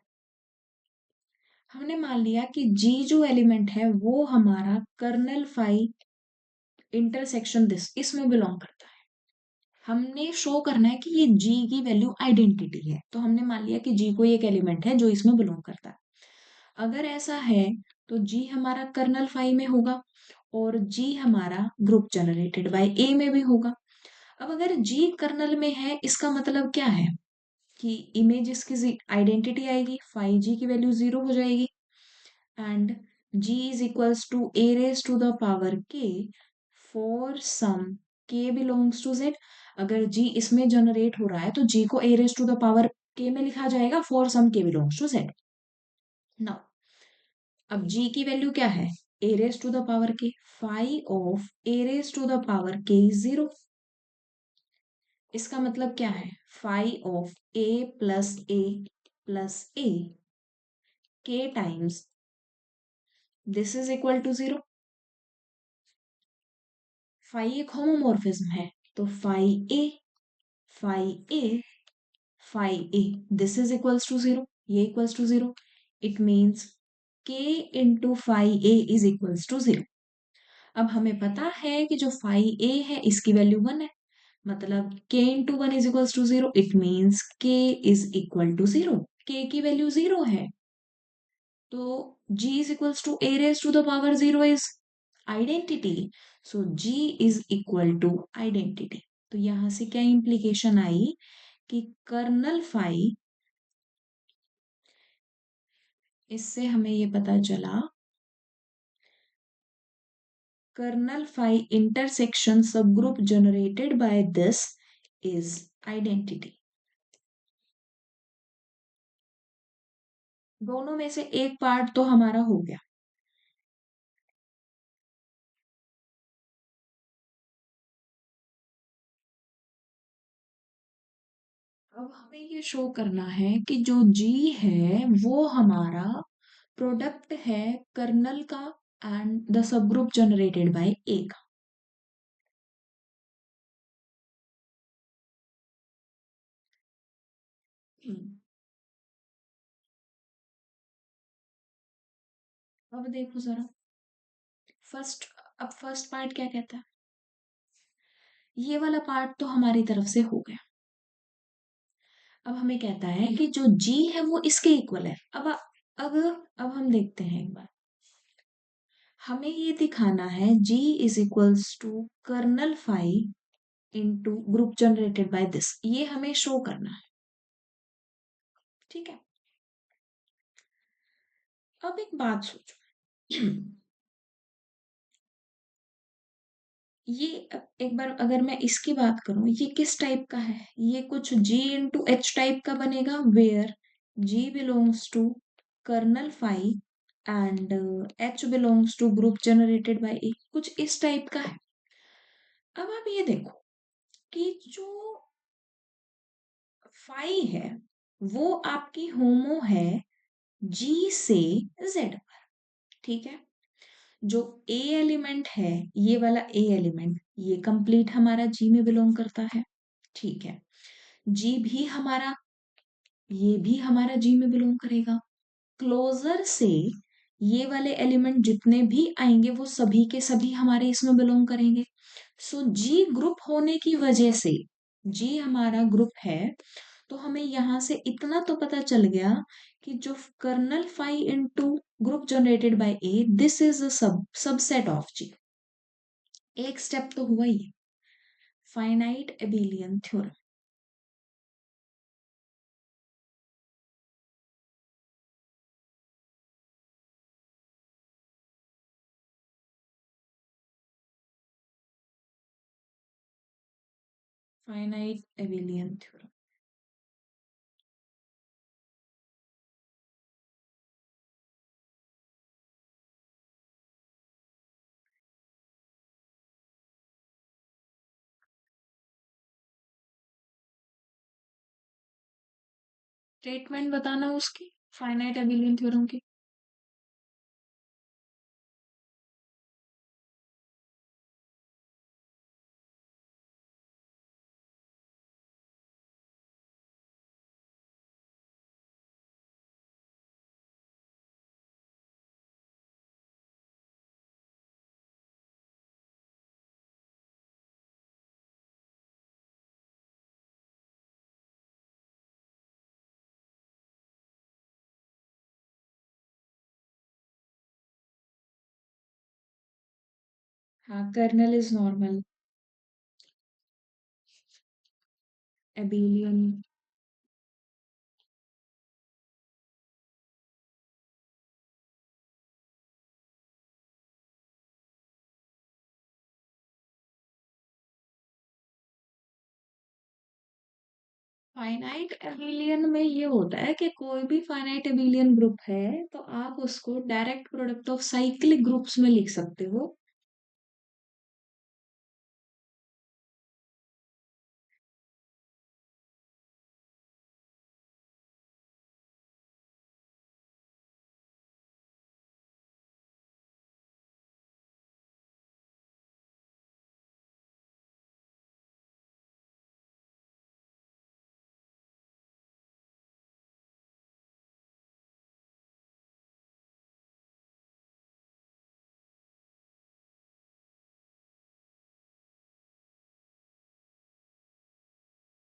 हमने मान लिया कि जी जो एलिमेंट है वो हमारा कर्नल फाई इंटरसेक्शन दिस इसमें बिलोंग करता है। हमने शो करना है कि ये जी की वैल्यू आइडेंटिटी है, तो हमने मान लिया कि जी कोई एक एलिमेंट है जो इसमें बिलोंग करता है। अगर ऐसा है तो जी हमारा कर्नल फाई में होगा और जी हमारा ग्रुप जनरेटेड बाय ए में भी होगा। अब अगर जी कर्नल में है, इसका मतलब क्या है कि इमेज इसकी आइडेंटिटी आएगी, फाई जी की वैल्यू 0 हो जाएगी। and g is equals to a raised to the power k for some k belongs to z. अगर g इसमें जनरेट हो रहा है तो g को a raised to the power k में लिखा जाएगा for some k belongs to z. Now अब g की वैल्यू क्या है? a raised to the power k. phi of a raised to the power k is 0. इसका मतलब क्या है? phi of a plus a plus a k times this is equal to 0. phi एक homomorphism है तो phi a phi a this is equals to 0. ये equals to 0. It means k into phi a is equals to 0. अब हमें पता है कि जो phi a है इसकी वैल्यू 1 है, मतलब k into 1 is equals to 0. It means k is equal to 0. k की वैल्यू 0 है तो g is equals to a raised to the power 0 is identity. So g is equal to identity. तो यहां से क्या implication आई कि kernel phi, इससे हमें ये पता चला कर्नल फाई इंटरसेक्शन सब group generated by this is identity. दोनों में से एक पार्ट तो हमारा हो गया. अब हमें ये शो करना है कि जो G है वो हमारा प्रोडक्ट है कर्नल का and the sub group generated bye A का. अब देखो जरा फर्स्ट. अब फर्स्ट पार्ट क्या कहता है? ये वाला पार्ट तो हमारी तरफ से हो गया. अब हमें कहता है कि जो G है वो इसके इक्वल है. अब हम देखते हैं एक बार. हमें ये दिखाना है G is equals to kernel phi into group generated by this. ये हमें शो करना है. ठीक है. अब एक बात सोचो. ये एक बार अगर मैं इसकी बात करूं, ये किस टाइप का है? ये कुछ G इंटू एच टाइप का बनेगा where G belongs to kernel phi and H belongs to group generated by a. कुछ इस टाइप का है. अब आप ये देखो कि जो फाई है वो आपकी होमो है G से Z पर. ठीक है. जो ए एलिमेंट है, ये वाला ए एलिमेंट, ये कंप्लीट हमारा जी में बिलोंग करता है. ठीक है. जी भी हमारा, ये भी हमारा जी में बिलोंग करेगा. क्लोजर से ये वाले एलिमेंट जितने भी आएंगे वो सभी के सभी हमारे इसमें बिलोंग करेंगे. सो जी ग्रुप होने की वजह से, जी हमारा ग्रुप है तो हमें यहां से इतना तो पता चल गया कि जो kernel phi into group generated by a this is a subset of G. एक स्टेप तो हुआ ही. Finite abelian theorem. Finite abelian theorem. Statement बताना उसकी, फाइनाइट एबिलियन थ्योरम की. हाँ, kernel is normal. Abelian. Finite abelian में ये होता है कि कोई भी फाइनाइट एबिलियन ग्रुप है तो आप उसको direct product of cyclic groups में लिख सकते हो।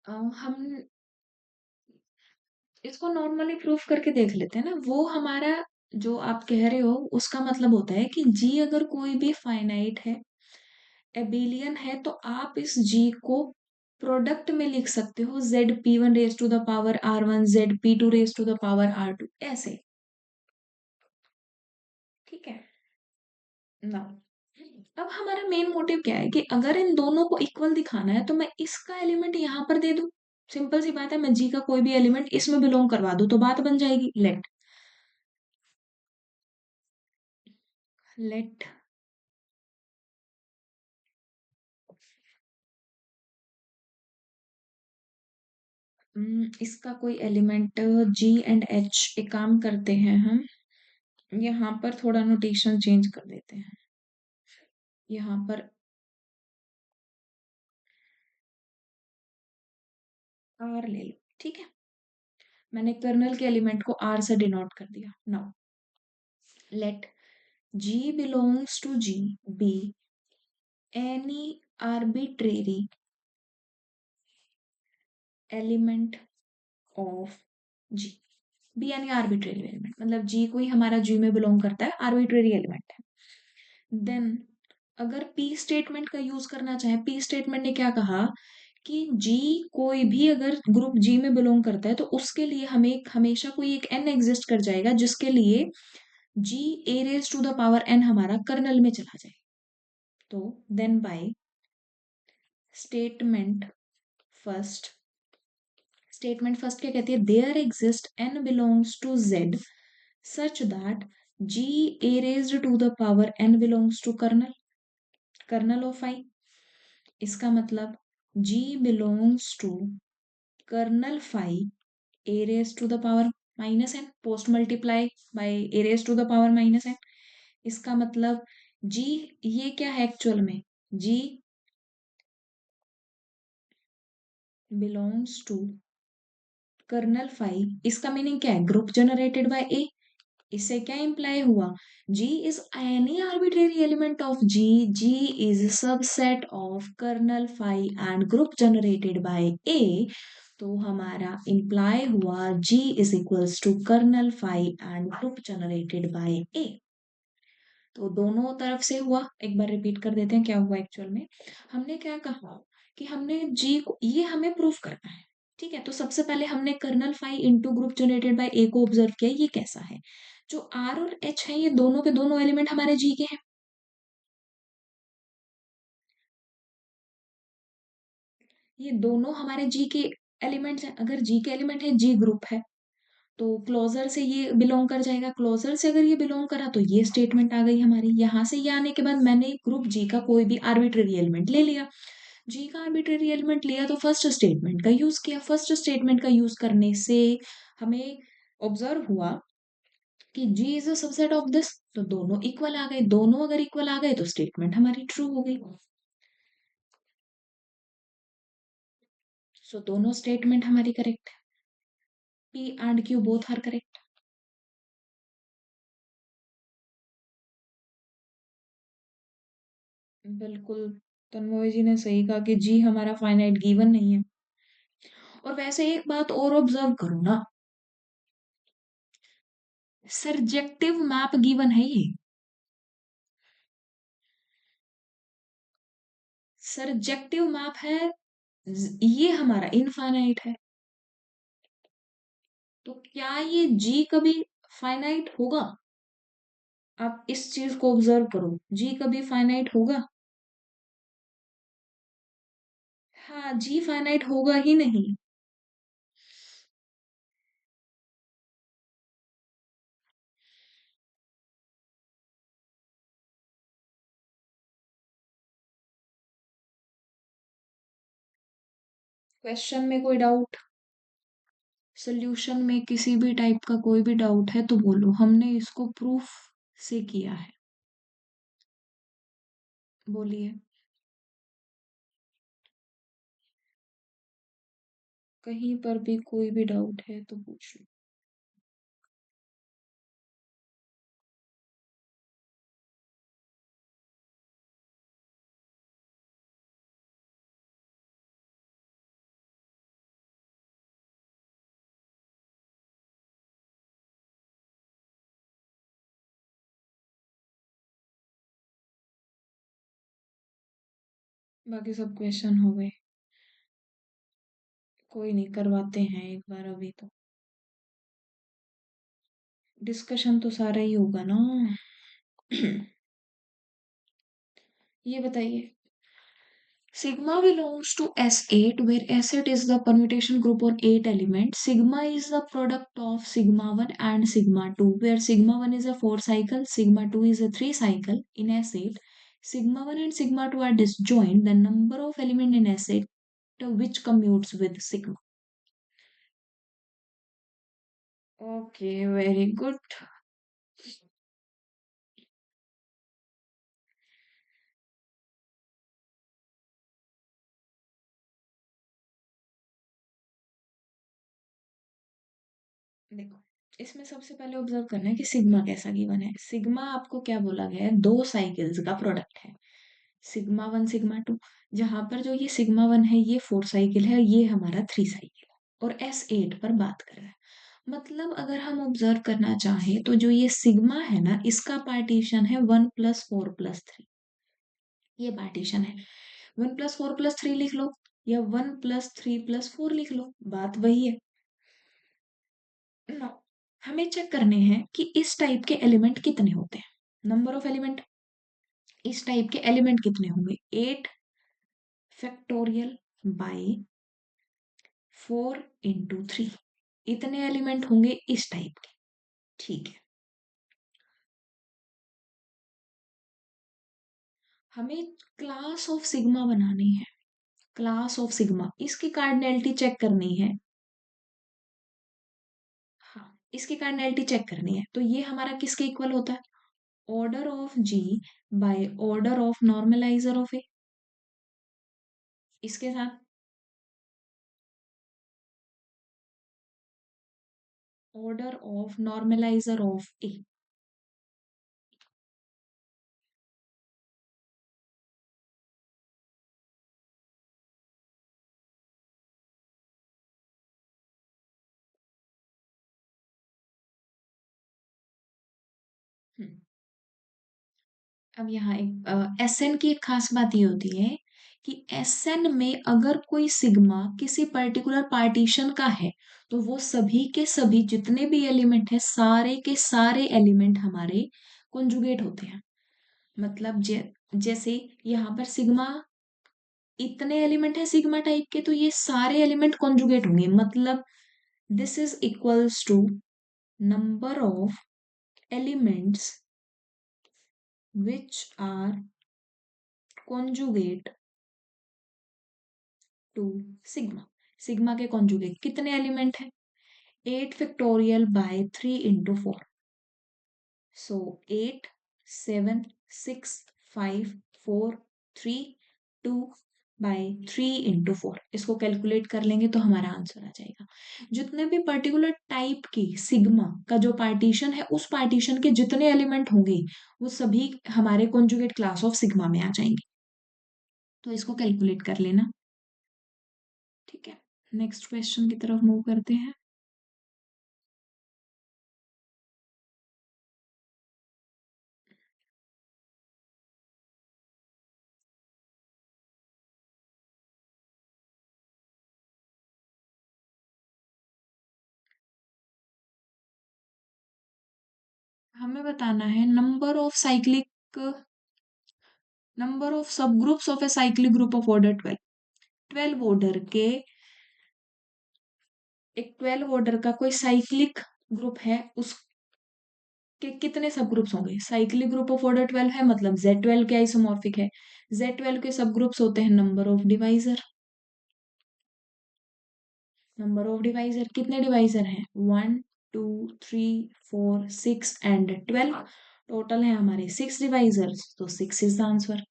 हम इसको नॉर्मली प्रूफ करके देख लेते हैं ना। वो हमारा जो आप कह रहे हो उसका मतलब होता है कि जी अगर कोई भी फाइनाइट है, एबिलियन है, तो आप इस जी को प्रोडक्ट में लिख सकते हो, ZP1 raise to the power R1, ZP2 रेज टू द पावर R2, ऐसे। ठीक है ना। अब हमारा मेन मोटिव क्या है कि अगर इन दोनों को इक्वल दिखाना है तो मैं इसका एलिमेंट यहां पर दे दूं। सिंपल सी बात है, मैं जी का कोई भी एलिमेंट इसमें बिलोंग करवा दूं तो बात बन जाएगी। लेट इसका कोई एलिमेंट G and H। एक काम करते हैं, हम यहाँ पर थोड़ा नोटेशन चेंज कर देते हैं। यहाँ पर R ले लो, ठीक है। मैंने कर्नल के एलिमेंट को R से डिनोट कर दिया। Now let G belongs to G be any arbitrary element of G। Be any arbitrary element मतलब G कोई हमारा G में बिलोंग करता है, आर्बिट्रेरी एलिमेंट है। देन अगर P स्टेटमेंट का यूज करना चाहे, P स्टेटमेंट ने क्या कहा कि G कोई भी अगर ग्रुप G में बिलोंग करता है तो उसके लिए हमें हमेशा कोई एक n एग्जिस्ट कर जाएगा जिसके लिए G a raise to the power n हमारा कर्नल में चला जाए। तो then by statement first, statement first क्या कहती है, there exist n belongs to Z such that G a raised to the power n belongs to kernel, kernel of I। इसका मतलब G belongs to kernel phi a raised to the power minus n post multiply by a raised to the power minus n. इसका मतलब g, ये क्या है actual में, g belongs to kernel phi. इसका meaning क्या है, ग्रुप जनरेटेड बाय ए। इससे क्या इंप्लाई हुआ, g is any arbitrary element of g, g is subset of kernel phi and group generated by a. तो हमारा इंप्लाई हुआ g is equals to kernel phi and group generated by a. तो दोनों तरफ से हुआ। एक बार रिपीट कर देते हैं क्या हुआ एक्चुअल में। हमने क्या कहा कि हमने जी को, ये हमें प्रूफ करना है, ठीक है। तो सबसे पहले हमने kernel phi into group generated by a को ऑब्जर्व किया, ये कैसा है। जो आर और एच है ये दोनों के दोनों एलिमेंट हमारे जी के हैं। ये दोनों हमारे जी के एलिमेंट्स हैं। अगर जी के एलिमेंट है, जी ग्रुप है, तो क्लोजर से ये बिलोंग कर जाएगा। क्लोजर से अगर ये बिलोंग करा तो ये स्टेटमेंट आ गई हमारी। यहां से ये आने के बाद मैंने ग्रुप जी का कोई भी आर्बिट्रेरी एलिमेंट ले लिया। जी का आर्बिट्रेरी एलिमेंट लिया तो फर्स्ट स्टेटमेंट का यूज किया। फर्स्ट स्टेटमेंट का यूज करने से हमें ऑब्जर्व हुआ कि G is a subset of this, तो दोनों इक्वल आ गए। दोनों अगर इक्वल आ गए तो स्टेटमेंट हमारी ट्रू हो गई। सो दोनों स्टेटमेंट हमारी करेक्ट है। P and Q both are correct. बिल्कुल, तन्मय जी ने सही कहा कि जी हमारा फाइनाइट गिवन नहीं है। और वैसे एक बात और ऑब्जर्व करो ना, सरजेक्टिव मैप गिवन है ये। सरजेक्टिव मैप है, ये हमारा इनफाइनाइट है। तो क्या ये जी कभी फाइनाइट होगा। आप इस चीज को ऑब्जर्व करो, जी कभी फाइनाइट होगा। हाँ, जी फाइनाइट होगा ही नहीं। क्वेश्चन में कोई डाउट, सोल्यूशन में किसी भी टाइप का कोई भी डाउट है तो बोलो, हमने इसको प्रूफ से किया है। बोलिए। कहीं पर भी कोई भी डाउट है तो पूछ लो। बाकी सब क्वेश्चन हो गए। कोई नहीं, करवाते हैं एक बार अभी तो। डिस्कशन तो सारा ही होगा ना। ये बताइए, sigma belongs to S8 where S8 is the permutation group on 8 elements. Sigma is the product of sigma 1 and sigma 2 where sigma 1 is a 4 cycle, sigma 2 is a 3 cycle. In S8, sigma 1 and sigma 2 are disjoint. The number of element in S8 which commutes with sigma. Okay, very good. देखो, इसमें सबसे पहले observe करना है कि sigma कैसा given है। Sigma आपको क्या बोला गया है, दो साइकिल्स का प्रोडक्ट है, सिग्मा 1 सिग्मा 2। जहां पर जो ये सिग्मा 1 है ये 4 साइकिल है, ये हमारा 3 साइकिल है, और S8 पर बात कर रहा है। मतलब अगर हम ऑब्जर्व करना चाहें तो जो ये सिग्मा है ना, इसका पार्टीशन है 1 + 4 + 3। ये पार्टीशन है, 1 + 4 + 3 लिख लो, या 1 + 3 + 4 लिख लो, बात वही है ना। हमें चेक करने हैं कि इस टाइप के एलिमेंट कितने होते हैं, नंबर ऑफ एलिमेंट। इस टाइप के एलिमेंट कितने होंगे, 8 फैक्टोरियल / 4 × 3। इतने एलिमेंट होंगे इस टाइप के। ठीक है, हमें क्लास ऑफ सिग्मा बनानी है। क्लास ऑफ सिग्मा, इसकी कार्डिनैलिटी चेक करनी है। हाँ, इसकी कार्डिनैलिटी चेक करनी है, तो ये हमारा किसके इक्वल होता है, order of G by order of normalizer of a. इसके साथ order of normalizer of a. अब यहाँ एक एस एन की एक खास बात ये होती है कि एस एन में अगर कोई सिग्मा किसी पर्टिकुलर पार्टीशन का है, तो वो सभी के सभी जितने भी एलिमेंट है, सारे के सारे एलिमेंट हमारे कॉन्जुगेट होते हैं। मतलब जैसे यहाँ पर सिग्मा, इतने एलिमेंट है सिग्मा टाइप के, तो ये सारे एलिमेंट कॉन्जुगेट होंगे। मतलब this is equals to number of elements which are conjugate to sigma. Sigma के कॉन्जुगेट कितने एलिमेंट है, 8 फैक्टोरियल / 3 × 4। सो 8 7 6 5 4 3 2 / 3 × 4, इसको कैलकुलेट कर लेंगे तो हमारा आंसर आ जाएगा। जितने भी पर्टिकुलर टाइप की सिग्मा का जो पार्टीशन है, उस पार्टीशन के जितने एलिमेंट होंगे वो सभी हमारे कॉन्जुगेट क्लास ऑफ सिग्मा में आ जाएंगे। तो इसको कैलकुलेट कर लेना। ठीक है, नेक्स्ट क्वेश्चन की तरफ मूव करते हैं। हमें बताना है number of sub groups of a cyclic group of order 12। 12 order के, एक 12 ऑर्डर का कोई साइक्लिक ग्रुप है, उसके कितने सब ग्रुप्स होंगे। साइक्लिक ग्रुप ऑफ ऑर्डर 12 है, मतलब Z12 के आइसोमॉर्फिक है। Z12 के सब ग्रुप्स होते हैं number of divisor. Number of divisor, कितने डिवाइजर हैं? 1 2 3 4 6 एंड 12। टोटल है हमारे 6 डिवाइजर्स, तो 6 इज द आंसर।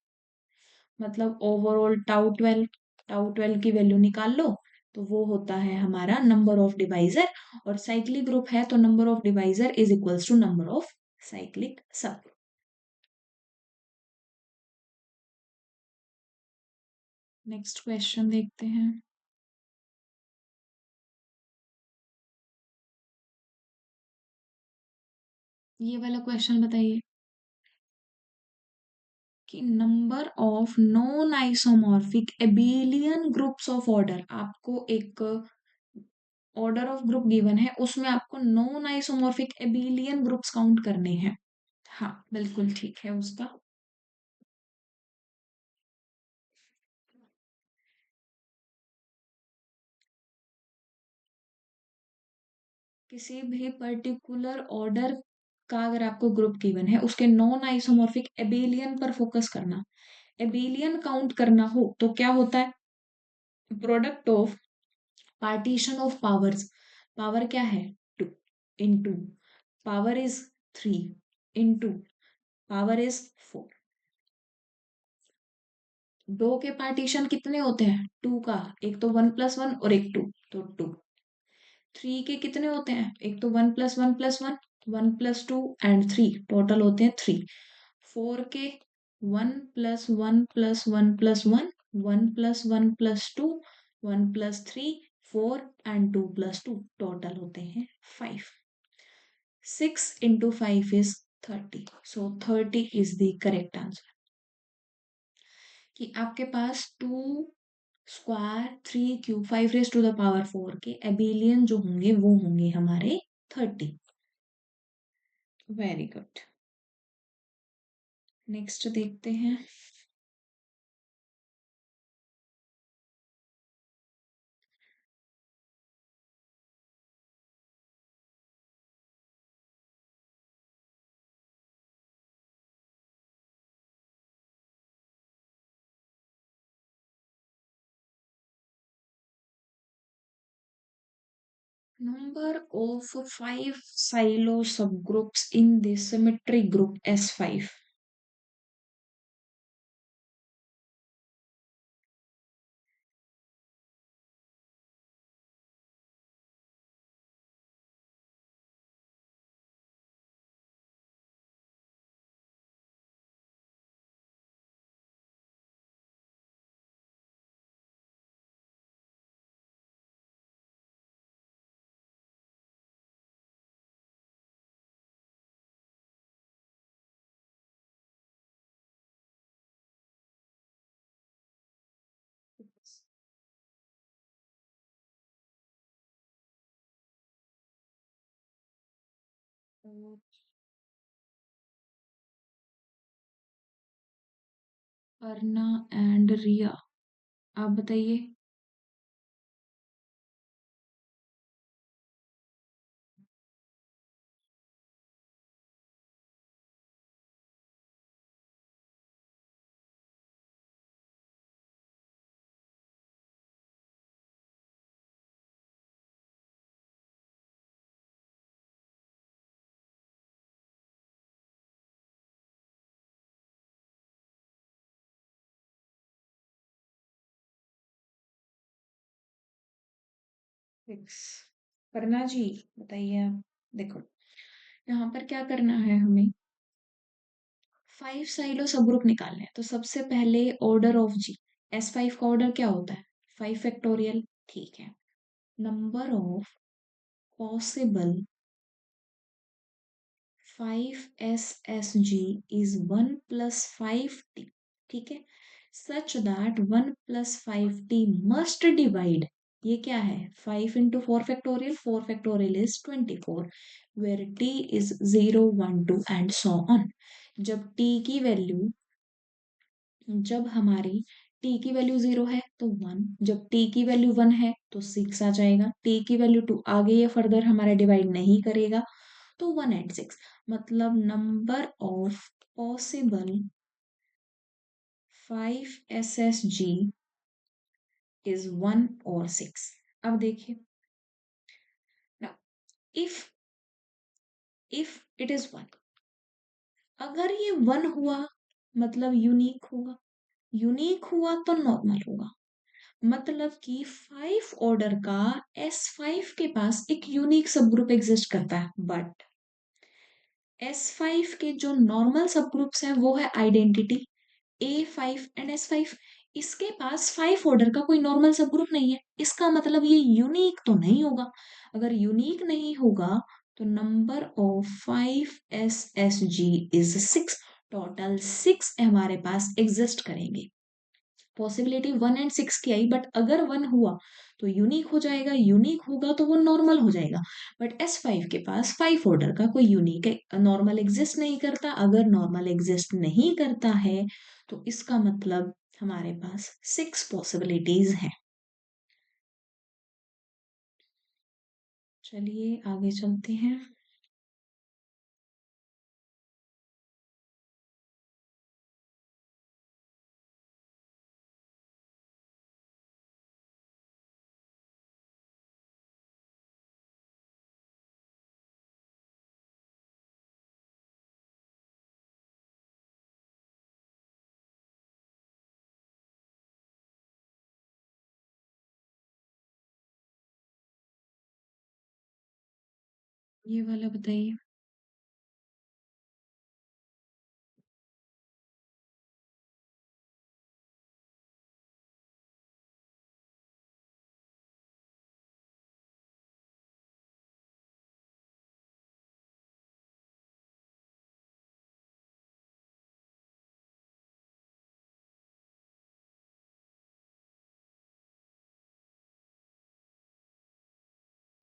मतलब ओवरऑल टाउ ट्वेल्व की वैल्यू निकाल लो, तो वो होता है हमारा नंबर ऑफ डिवाइजर। और साइक्लिक ग्रुप है तो number of divisor is equals to number of cyclic sub group. Next question देखते हैं। ये वाला क्वेश्चन बताइए कि number of non isomorphic abelian groups of order, आपको एक ऑर्डर ऑफ ग्रुप गिवन है, उसमें आपको non isomorphic abelian groups count करने हैं। हाँ बिल्कुल ठीक है उसका। किसी भी पर्टिकुलर ऑर्डर का अगर आपको ग्रुप गिवन है, उसके नॉन आइसोमॉर्फिक एबिलियन पर फोकस करना। एबिलियन काउंट करना हो तो क्या होता है? Product of partition of powers. Power क्या है? 2 into power is 3 into power is 4। दो के पार्टीशन कितने होते हैं? 2 का, एक तो 1 + 1 और एक 2, तो 2। 3 के कितने होते हैं? एक तो 1 + 1 + 1, 1 + 2 एंड 3, टोटल होते हैं 3। 4 के 1 + 1 + 1 + 1, 1 + 1 + 2, 1 + 3, 4 एंड 2 + 2, टोटल होते हैं 5। 6 × 5 is 30, so 30 is the correct answer। कि आपके पास 2² 3³ 5⁴ के एबिलियन जो होंगे वो होंगे हमारे 30। Very good. नेक्स्ट देखते हैं। Number of 5 silo subgroups in the symmetric group S5। Arna and Riya, आप बताइए। 6। अर्ना जी बताइए आप। देखो यहाँ पर क्या करना है हमें, 5 साइलो सब ग्रुप निकालने हैं, तो सबसे पहले ऑर्डर ऑफ जी। S5 का ऑर्डर क्या होता है? 5 फैक्टोरियल, ठीक है। Number of possible 5 SSG is 1 + 5T, ठीक है। Such that 1 + 5T must divide, ये क्या है? 5 × 4 factorial, 4 factorial is 24, where T is 0 1 2 and so on. जब T की वैल्यू, जब हमारी t की वैल्यू 0 है तो 1, जब t की वैल्यू 1 है तो 6 आ जाएगा, t की वैल्यू 2, आगे ये फर्दर हमारा डिवाइड नहीं करेगा, तो 1 एंड 6। मतलब number of possible 5 SSG is 1 और 6। अब देखिए if if it is one, अगर ये वन हुआ मतलब यूनिक होगा, यूनिक हुआ तो नॉर्मल होगा। मतलब कि 5 ऑर्डर का S5 के पास एक यूनिक सब ग्रुप एग्जिस्ट करता है, बट S5 के जो नॉर्मल सब ग्रुप्स हैं वो है आइडेंटिटी A5 एंड S5। इसके पास 5 ऑर्डर का कोई नॉर्मल सब ग्रुप नहीं है, इसका मतलब ये यूनिक तो नहीं होगा। अगर यूनिक नहीं होगा तो number of 5 SSG is 6। Total 6 हमारे पास एग्जिस्ट करेंगे। पॉसिबिलिटी 1 एंड 6 की आई, बट अगर 1 हुआ तो यूनिक हो जाएगा, यूनिक होगा तो वो नॉर्मल हो जाएगा। बट S5 के पास 5 ऑर्डर का कोई यूनिक नॉर्मल एग्जिस्ट नहीं करता। अगर नॉर्मल एग्जिस्ट नहीं करता है तो इसका मतलब हमारे पास 6 पॉसिबिलिटीज हैं। चलिए आगे चलते हैं। ये वाला बताइए।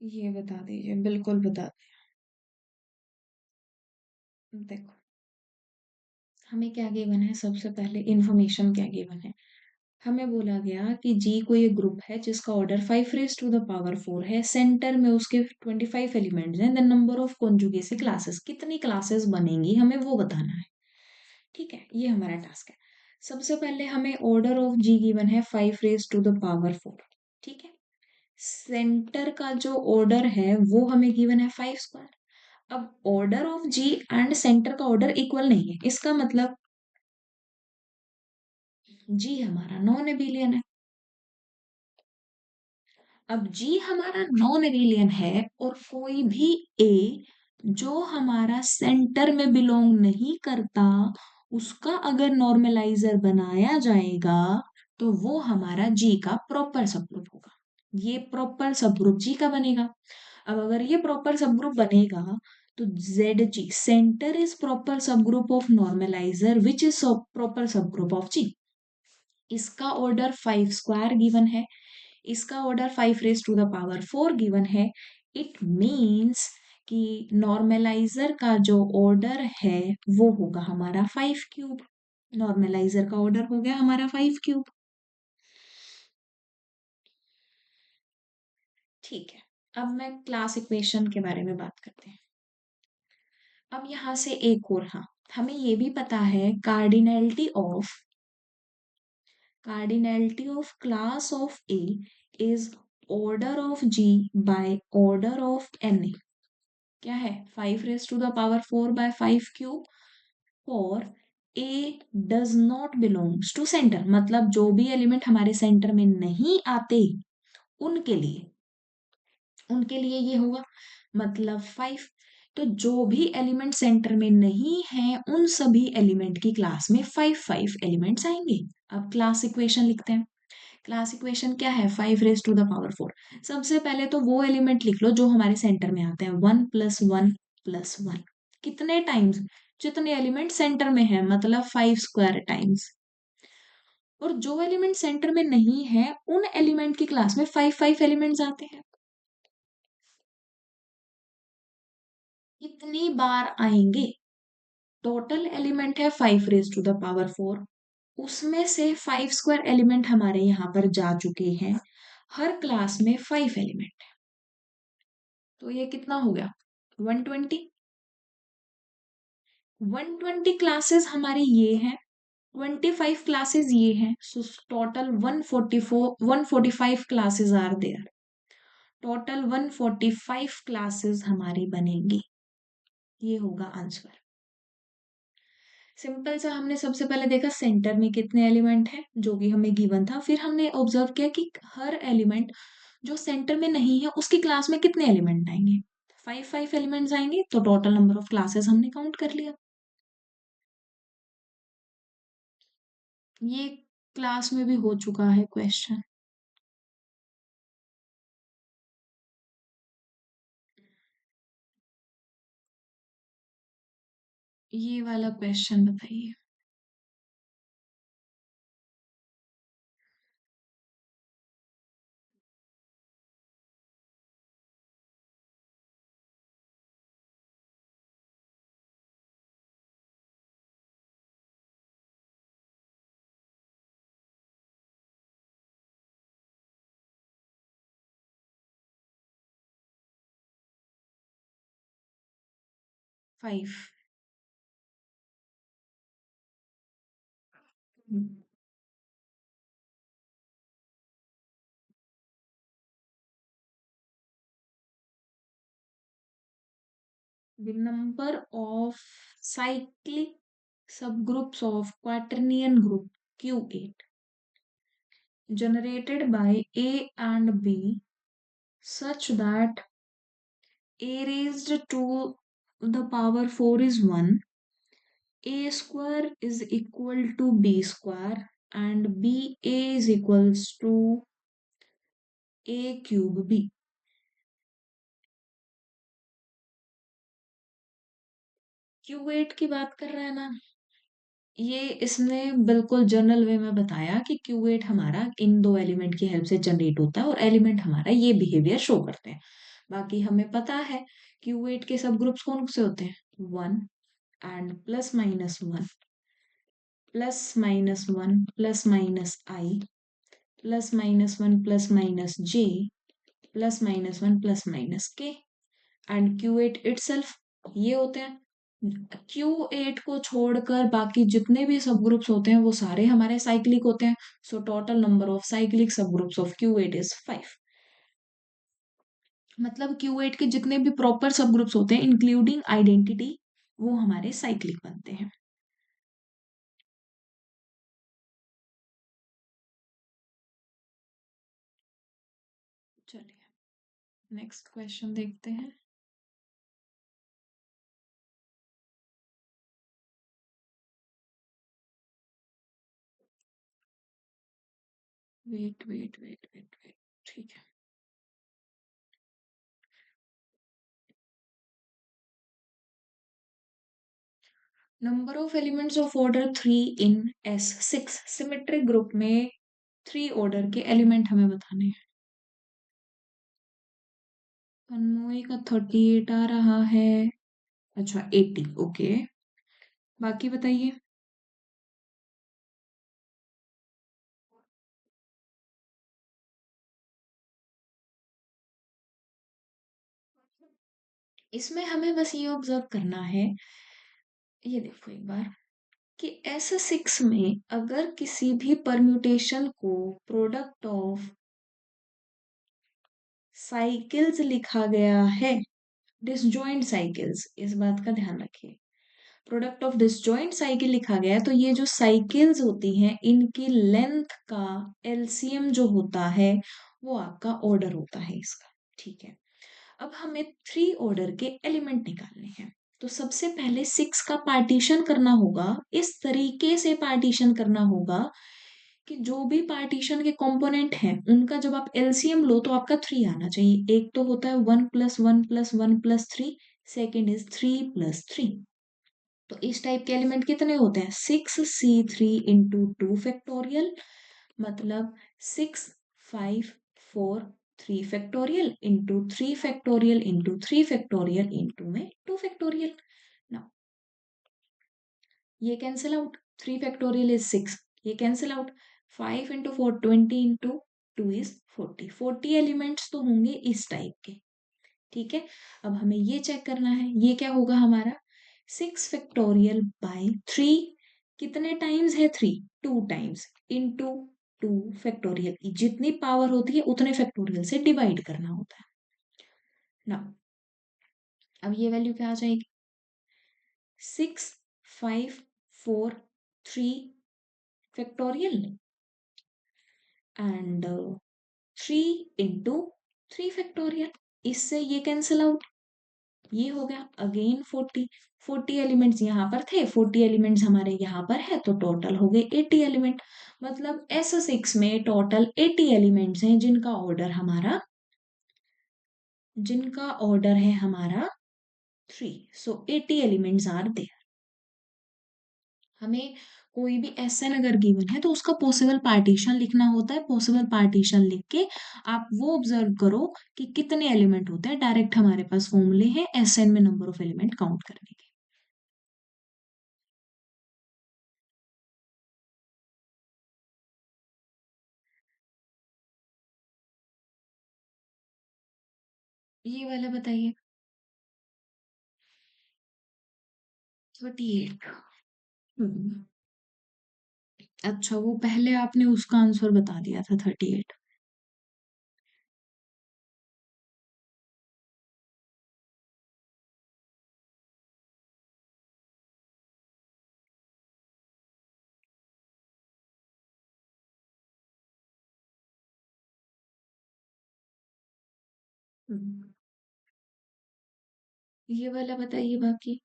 ये बता दीजिए, बिल्कुल बता। देखो, हमें क्या गिवन है, सबसे पहले इंफॉर्मेशन क्या गिवन है। हमें बोला गया कि जी कोई एक ग्रुप है जिसका order 5 raised to the power 4 है, सेंटर में उसके 25 एलिमेंट्स हैं, देन नंबर ऑफ कॉन्जुगेसी क्लासेस, कितनी क्लासेस बनेंगी हमें वो बताना है। ठीक है, ये हमारा टास्क है। सबसे पहले हमें ऑर्डर ऑफ जी गिवन है 5 raised to the power 4। ठीक है, सेंटर का जो ऑर्डर है वो हमें गिवन है 5 स्क्वायर। अब order of G and centre का ऑर्डर इक्वल नहीं है, इसका मतलब जी हमारा नॉन एबिलियन है। अब जी हमारा नॉन एबिलियन है और कोई भी ए जो हमारा सेंटर में बिलोंग नहीं करता उसका अगर नॉर्मलाइजर बनाया जाएगा तो वो हमारा जी का प्रॉपर सबग्रुप होगा। ये प्रॉपर सबग्रुप जी का बनेगा। अब अगर ये प्रॉपर सबग्रुप बनेगा तो Z G center is proper subgroup of normalizer which is proper subgroup of G. इसका ऑर्डर 5 स्क्वायर गिवन है, इसका order 5 raised to the power 4 given है। इट मीन्स कि नॉर्मलाइजर का जो ऑर्डर है वो होगा हमारा 5 क्यूब। नॉर्मलाइजर का ऑर्डर हो गया हमारा 5 क्यूब। ठीक है, अब मैं क्लास इक्वेशन के बारे में बात करते हैं। अब यहां से एक और, हाँ, हमें ये भी पता है cardinality of class of a is order of G by order of N a. क्या है, 5 raised to the power 4 by 5 cube और a does not belongs to center, मतलब जो भी एलिमेंट हमारे सेंटर में नहीं आते उनके लिए उनके लिए ये होगा, मतलब 5। तो जो भी एलिमेंट सेंटर में नहीं है उन सभी एलिमेंट की क्लास में 5 एलिमेंट्स आएंगे। अब क्लास इक्वेशन लिखते हैं। क्लास इक्वेशन क्या है, 5 raised to the power 4। सबसे पहले तो वो एलिमेंट लिख लो जो हमारे सेंटर में आते हैं, 1 + 1 + 1। कितने टाइम्स, जितने एलिमेंट सेंटर में है, मतलब 5 स्क्वायर टाइम्स। और जो एलिमेंट सेंटर में नहीं है उन एलिमेंट की क्लास में 5 एलिमेंट्स आते हैं। कितनी बार आएंगे, टोटल एलिमेंट है 5 raised to the power 4, उसमें से 5 स्क्वायर एलिमेंट हमारे यहाँ पर जा चुके हैं। हर क्लास में 5 एलिमेंट, तो ये कितना हो गया, 120। 120 क्लासेस हमारी ये हैं, 25 क्लासेस ये हैं, so total 144 145 classes are there. Total 145 classes हमारी बनेंगी। ये होगा आंसर। सिंपल सा हमने सबसे पहले देखा सेंटर में कितने एलिमेंट हैं जो कि हमें गिवन था, फिर हमने ऑब्जर्व किया कि हर एलिमेंट जो सेंटर में नहीं है उसकी क्लास में कितने एलिमेंट आएंगे। 5 एलिमेंट्स आएंगे, तो टोटल नंबर ऑफ क्लासेस हमने काउंट कर लिया। ये क्लास में भी हो चुका है क्वेश्चन। ये वाला क्वेश्चन बताइए। 5। The number of cyclic subgroups of quaternion group Q8 generated by A and B such that A raised to the power 4 is 1, A square is equal to B square, and BA is equals to A cube B. Q8 की बात कर रहा है ना, ये इसने बिल्कुल general वे में बताया कि क्यूएट हमारा इन दो एलिमेंट की हेल्प से जनरेट होता है और एलिमेंट हमारा ये बिहेवियर शो करते हैं। बाकी हमें पता है क्यूएट के सब ग्रुप्स कौन से होते हैं, 1 and +-1 +-1 +-i +-1 +-j +-1 +-k and Q8 itself ये होते हैं। Q8 को छोड़कर बाकी जितने भी सब ग्रुप्स होते हैं वो सारे हमारे साइक्लिक होते हैं। So total number of cyclic सब ग्रुप्स ऑफ Q8 इज 5। मतलब Q8 के जितने भी प्रॉपर सब ग्रुप्स होते हैं इंक्लूडिंग आइडेंटिटी वो हमारे साइक्लिक बनते हैं। चलिए नेक्स्ट क्वेश्चन देखते हैं। Wait wait wait wait wait, ठीक है। Number of elements of order 3 in S6 symmetric group में 3 ऑर्डर के एलिमेंट हमें बताने हैं। अनमोई का 38 आ रहा है। अच्छा 80, ओके। बाकी बताइए। इसमें हमें बस ये ऑब्जर्व करना है, ये देखो एक बार, कि S6 में अगर किसी भी परम्यूटेशन को प्रोडक्ट ऑफ साइकिल्स लिखा गया है, डिसजॉइंट साइकिल्स, इस बात का ध्यान रखिए, प्रोडक्ट ऑफ डिसजॉइंट साइकिल लिखा गया है तो ये जो साइकिल्स होती हैं इनकी लेंथ का एलसीएम जो होता है वो आपका ऑर्डर होता है इसका, ठीक है। अब हमें 3 ऑर्डर के एलिमेंट निकालने हैं, तो सबसे पहले 6 का पार्टीशन करना होगा। इस तरीके से पार्टीशन करना होगा कि जो भी पार्टीशन के कंपोनेंट हैं उनका जब आप एलसीएम लो तो आपका 3 आना चाहिए। एक तो होता है 1 + 1 + 1 + 3, सेकेंड इज 3 + 3। तो इस टाइप के एलिमेंट कितने होते हैं, 6c3 × 2 फैक्टोरियल, मतलब 6 5 4 3 factorial into 3 factorial into 3 factorial into में 2 फैक्टोरियल। नाउ ये कैंसिल आउट, 3 फैक्टोरियल इज 6, ये कैंसिल आउट, 5 × 4 20 × 2 इज 40। 40 एलिमेंट्स तो होंगे इस टाइप के, ठीक है। अब हमें ये चेक करना है, ये क्या होगा हमारा 6 फैक्टोरियल/3, कितने टाइम्स है 3, 2 टाइम्स इंटू 2 फैक्टोरियल, जितनी पावर होती है उतने फैक्टोरियल से डिवाइड करना होता है। ना, अब ये वैल्यू क्या आ जाएगी, 6, 5, 4, 3 एंड 3 × 3 फैक्टोरियल, इससे ये कैंसिल आउट, ये हो गया अगेन 40 एलिमेंट्स यहाँ पर थे, 40 एलिमेंट्स हमारे यहाँ पर है, तो टोटल हो गए 80 एलिमेंट। मतलब S6 में टोटल 80 एलिमेंट्स हैं जिनका ऑर्डर है हमारा 3, सो 80 एलिमेंट्स आर देयर। हमें कोई भी SN अगर गिवन है तो उसका पॉसिबल पार्टीशन लिखना होता है, पॉसिबल पार्टीशन लिख के आप वो ऑब्जर्व करो कि कितने एलिमेंट होते हैं, डायरेक्ट हमारे पास फॉर्मूले हैं SN में नंबर ऑफ एलिमेंट काउंट करने के। ये वाला बताइए, 38। अच्छा, वो पहले आपने उसका आंसर बता दिया था 38। ये वाला बताइए बाकी।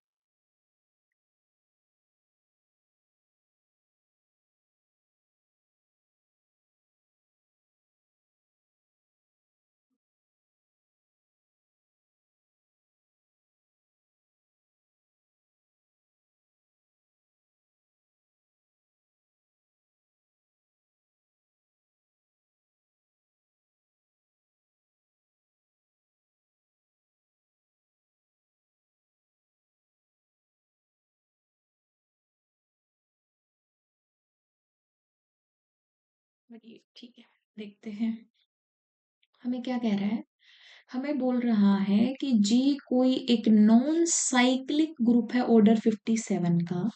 बढ़िया, ठीक है, देखते हैं हमें क्या कह रहा है। हमें बोल रहा है कि जी कोई एक नॉन साइक्लिक ग्रुप है ऑर्डर 57 का,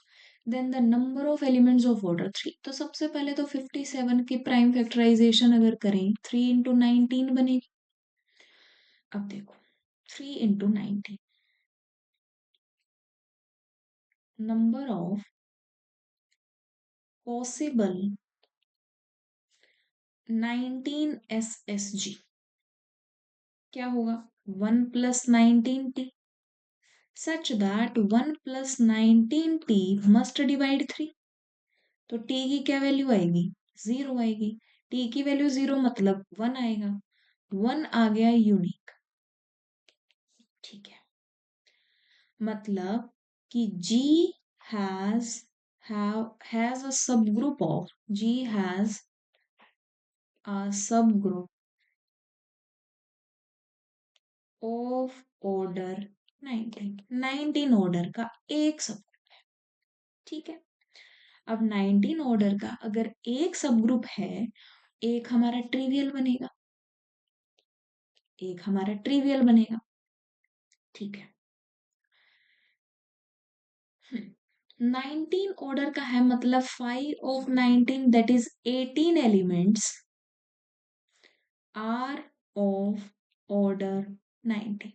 then the number of elements of order 3। तो सबसे पहले तो 57 की प्राइम फैक्टराइजेशन अगर करें 3 × 19 बनेगी। अब देखो 3 × 19, नंबर ऑफ पॉसिबल 19 SSG क्या होगा, 1 + 19T, such that 1 + 19T must divide 3। तो T की क्या वैल्यू आएगी, 0 आएगी। T की वैल्यू 0 मतलब 1 आएगा, 1 आ गया यूनिक। ठीक है, मतलब कि G has has a subgroup of G has a subgroup of order 19 order का एक सब, ठीक है। अब 19 ऑर्डर का अगर एक सब ग्रुप है, एक हमारा ट्रिवियल बनेगा, एक हमारा ट्रिवियल बनेगा, ठीक है। 19 ऑर्डर का है मतलब 5 of 19 that is 18 elements are of order 19।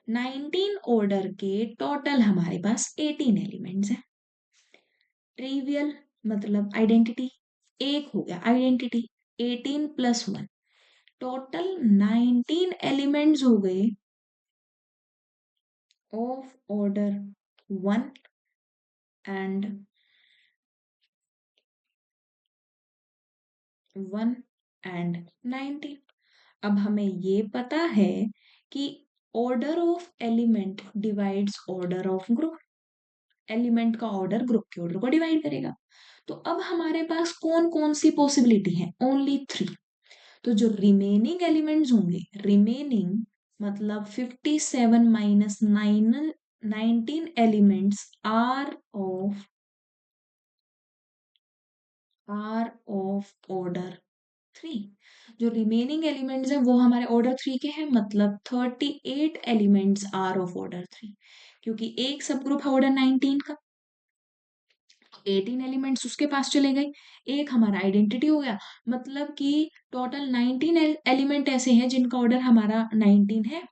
19 order के टोटल हमारे पास 18 एलिमेंट्स हैं। ट्रिवियल मतलब आइडेंटिटी, एक हो गया आइडेंटिटी, 18 + 1, टोटल 19 एलिमेंट्स हो गए ऑफ ऑर्डर 1 एंड 19। अब हमें ये पता है कि order of element divides order of group, element का ऑर्डर ग्रुप के ऑर्डर को डिवाइड करेगा। तो अब हमारे पास कौन कौन सी पॉसिबिलिटी है, ओनली 3। तो जो रिमेनिंग एलिमेंट्स होंगे, रिमेनिंग मतलब 57 - 9 19 एलिमेंट्स आर ऑफ ऑर्डर 3। जो रिमेनिंग एलिमेंट्स हैं वो हमारे ऑर्डर 3 के हैं, मतलब 38 एलिमेंट्स आर ऑफ ऑर्डर 3, क्योंकि एक सब ग्रुप है ऑर्डर 19 का, 18 एलिमेंट्स उसके पास चले गए, एक हमारा आइडेंटिटी हो गया, मतलब कि टोटल 19 एलिमेंट ऐसे हैं जिनका ऑर्डर हमारा 19 है।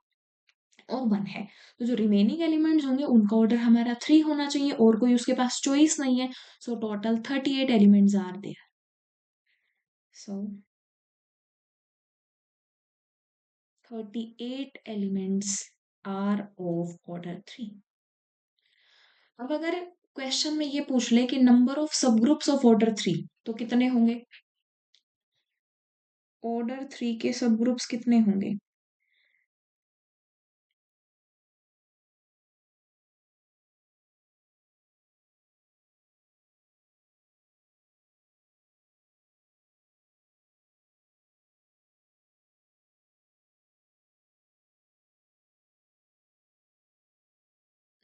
और 1 है। तो जो रिमेनिंग एलिमेंट्स होंगे उनका ऑर्डर हमारा 3 होना चाहिए और कोई उसके पास चॉइस नहीं है। So total 38 elements are there. So 38 elements are of order 3। अब अगर क्वेश्चन में ये पूछ ले कि number of sub groups of order 3 तो कितने होंगे? ऑर्डर 3 के सब ग्रुप्स कितने होंगे?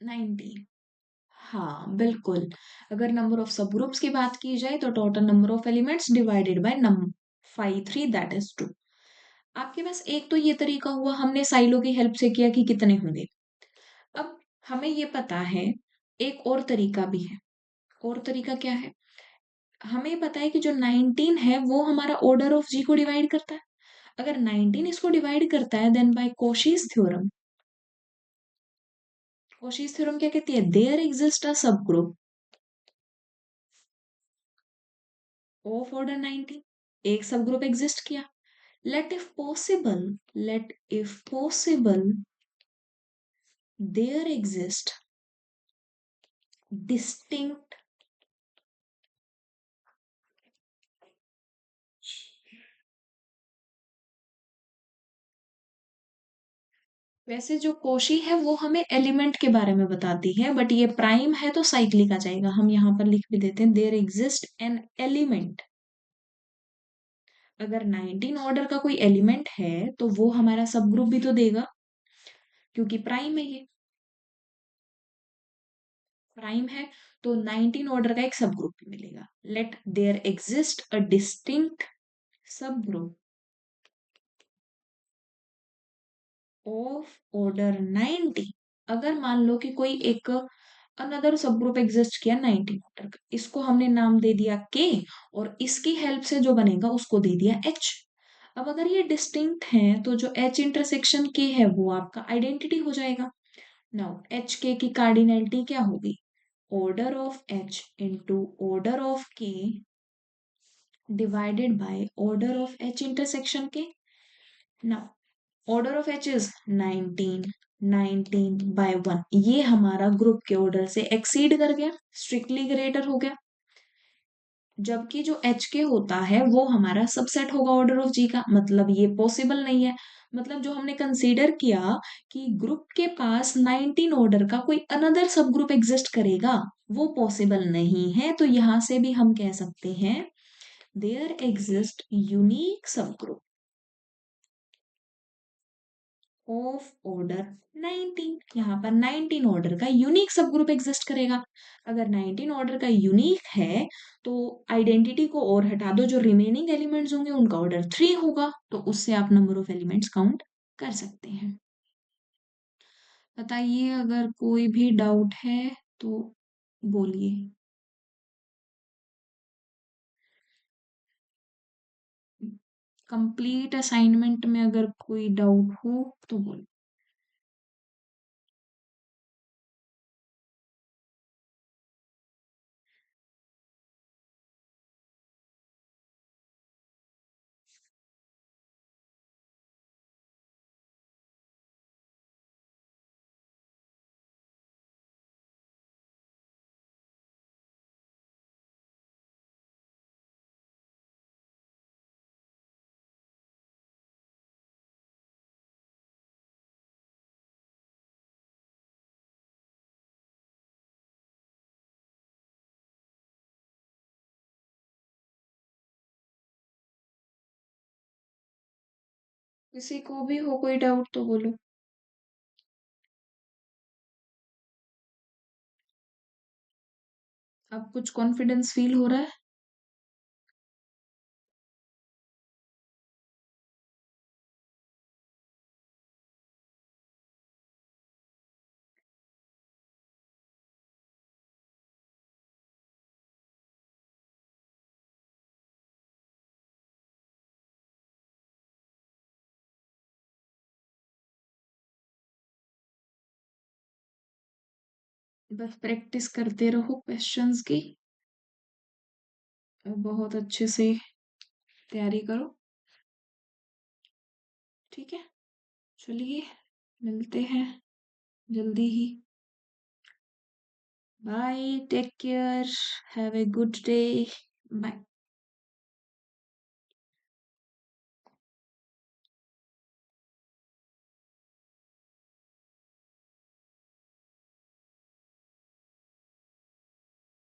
90। हाँ बिल्कुल। अगर नंबर ऑफ सब ग्रुप्स की बात की जाए तो total number of elements divided by नम 53 दैट इज 2। आपके पास एक तो ये तरीका हुआ, हमने साइलो की हेल्प से किया कि कितने होंगे। अब हमें ये पता है एक और तरीका भी है। और तरीका क्या है? हमें पता है कि जो 19 है वो हमारा ऑर्डर ऑफ जी को डिवाइड करता है। अगर 19 इसको डिवाइड करता है देन बाय कोशीज थ्योरम, कोशीज थ्योरम क्या कहती है? There exist a sub group of order 19। एक सब ग्रुप एग्जिस्ट किया। let if possible let if possible there exist distinct वैसे जो कोशी है वो हमें एलिमेंट के बारे में बताती है, बट ये प्राइम है तो साइक्लिक आ जाएगा। हम यहाँ पर लिख भी देते हैं देयर एग्जिस्ट एन एलिमेंट। अगर 19 ऑर्डर का कोई एलिमेंट है तो वो हमारा सब ग्रुप भी तो देगा, क्योंकि प्राइम है ये। प्राइम है तो 19 ऑर्डर का एक सब ग्रुप भी मिलेगा। Let there exist a distinct sub group of order 90। अगर मान लो कि कोई एक अनदर सब ग्रुप एग्जिस्ट किया 19 ऑर्डर का, इसको हमने नाम दे दिया के, और इसकी हेल्प से जो बनेगा उसको दे दिया एच। अब अगर ये डिस्टिंक्ट है तो जो एच इंटरसेक्शन के है वो आपका आइडेंटिटी हो जाएगा। नाउ एच के की कार्डिनलिटी क्या होगी? Order of H into order of K divided by order of H intersection K. Now order of H is 19, 19 बाय 1, ये हमारा ग्रुप के ऑर्डर से एक्सीड कर गया, स्ट्रिक्टली ग्रेटर हो गया। जबकि जो एच के होता है वो हमारा सबसेट होगा ऑर्डर ऑफ जी का, मतलब ये पॉसिबल नहीं है। मतलब जो हमने कंसीडर किया कि ग्रुप के पास 19 ऑर्डर का कोई अनदर सब ग्रुप एग्जिस्ट करेगा, वो पॉसिबल नहीं है। तो यहां से भी हम कह सकते हैं देयर एग्जिस्ट यूनिक सब ग्रुप ऑफ ऑर्डर 19। यहाँ पर 19 ऑर्डर का यूनिक सब ग्रुप एग्जिस्ट करेगा। अगर 19 ऑर्डर का यूनिक है तो आइडेंटिटी को और हटा दो, जो रिमेनिंग एलिमेंट्स होंगे उनका ऑर्डर 3 होगा, तो उससे आप नंबर ऑफ एलिमेंट्स काउंट कर सकते हैं। बताइए अगर कोई भी डाउट है तो बोलिए। कंप्लीट असाइनमेंट में अगर कोई डाउट हो तो बोलिए। किसी को भी हो कोई डाउट तो बोलो। अब कुछ कॉन्फिडेंस फील हो रहा है? बस प्रैक्टिस करते रहो क्वेश्चंस की और बहुत अच्छे से तैयारी करो। ठीक है, चलिए मिलते हैं जल्दी ही। Bye, take care, have a good day. Bye.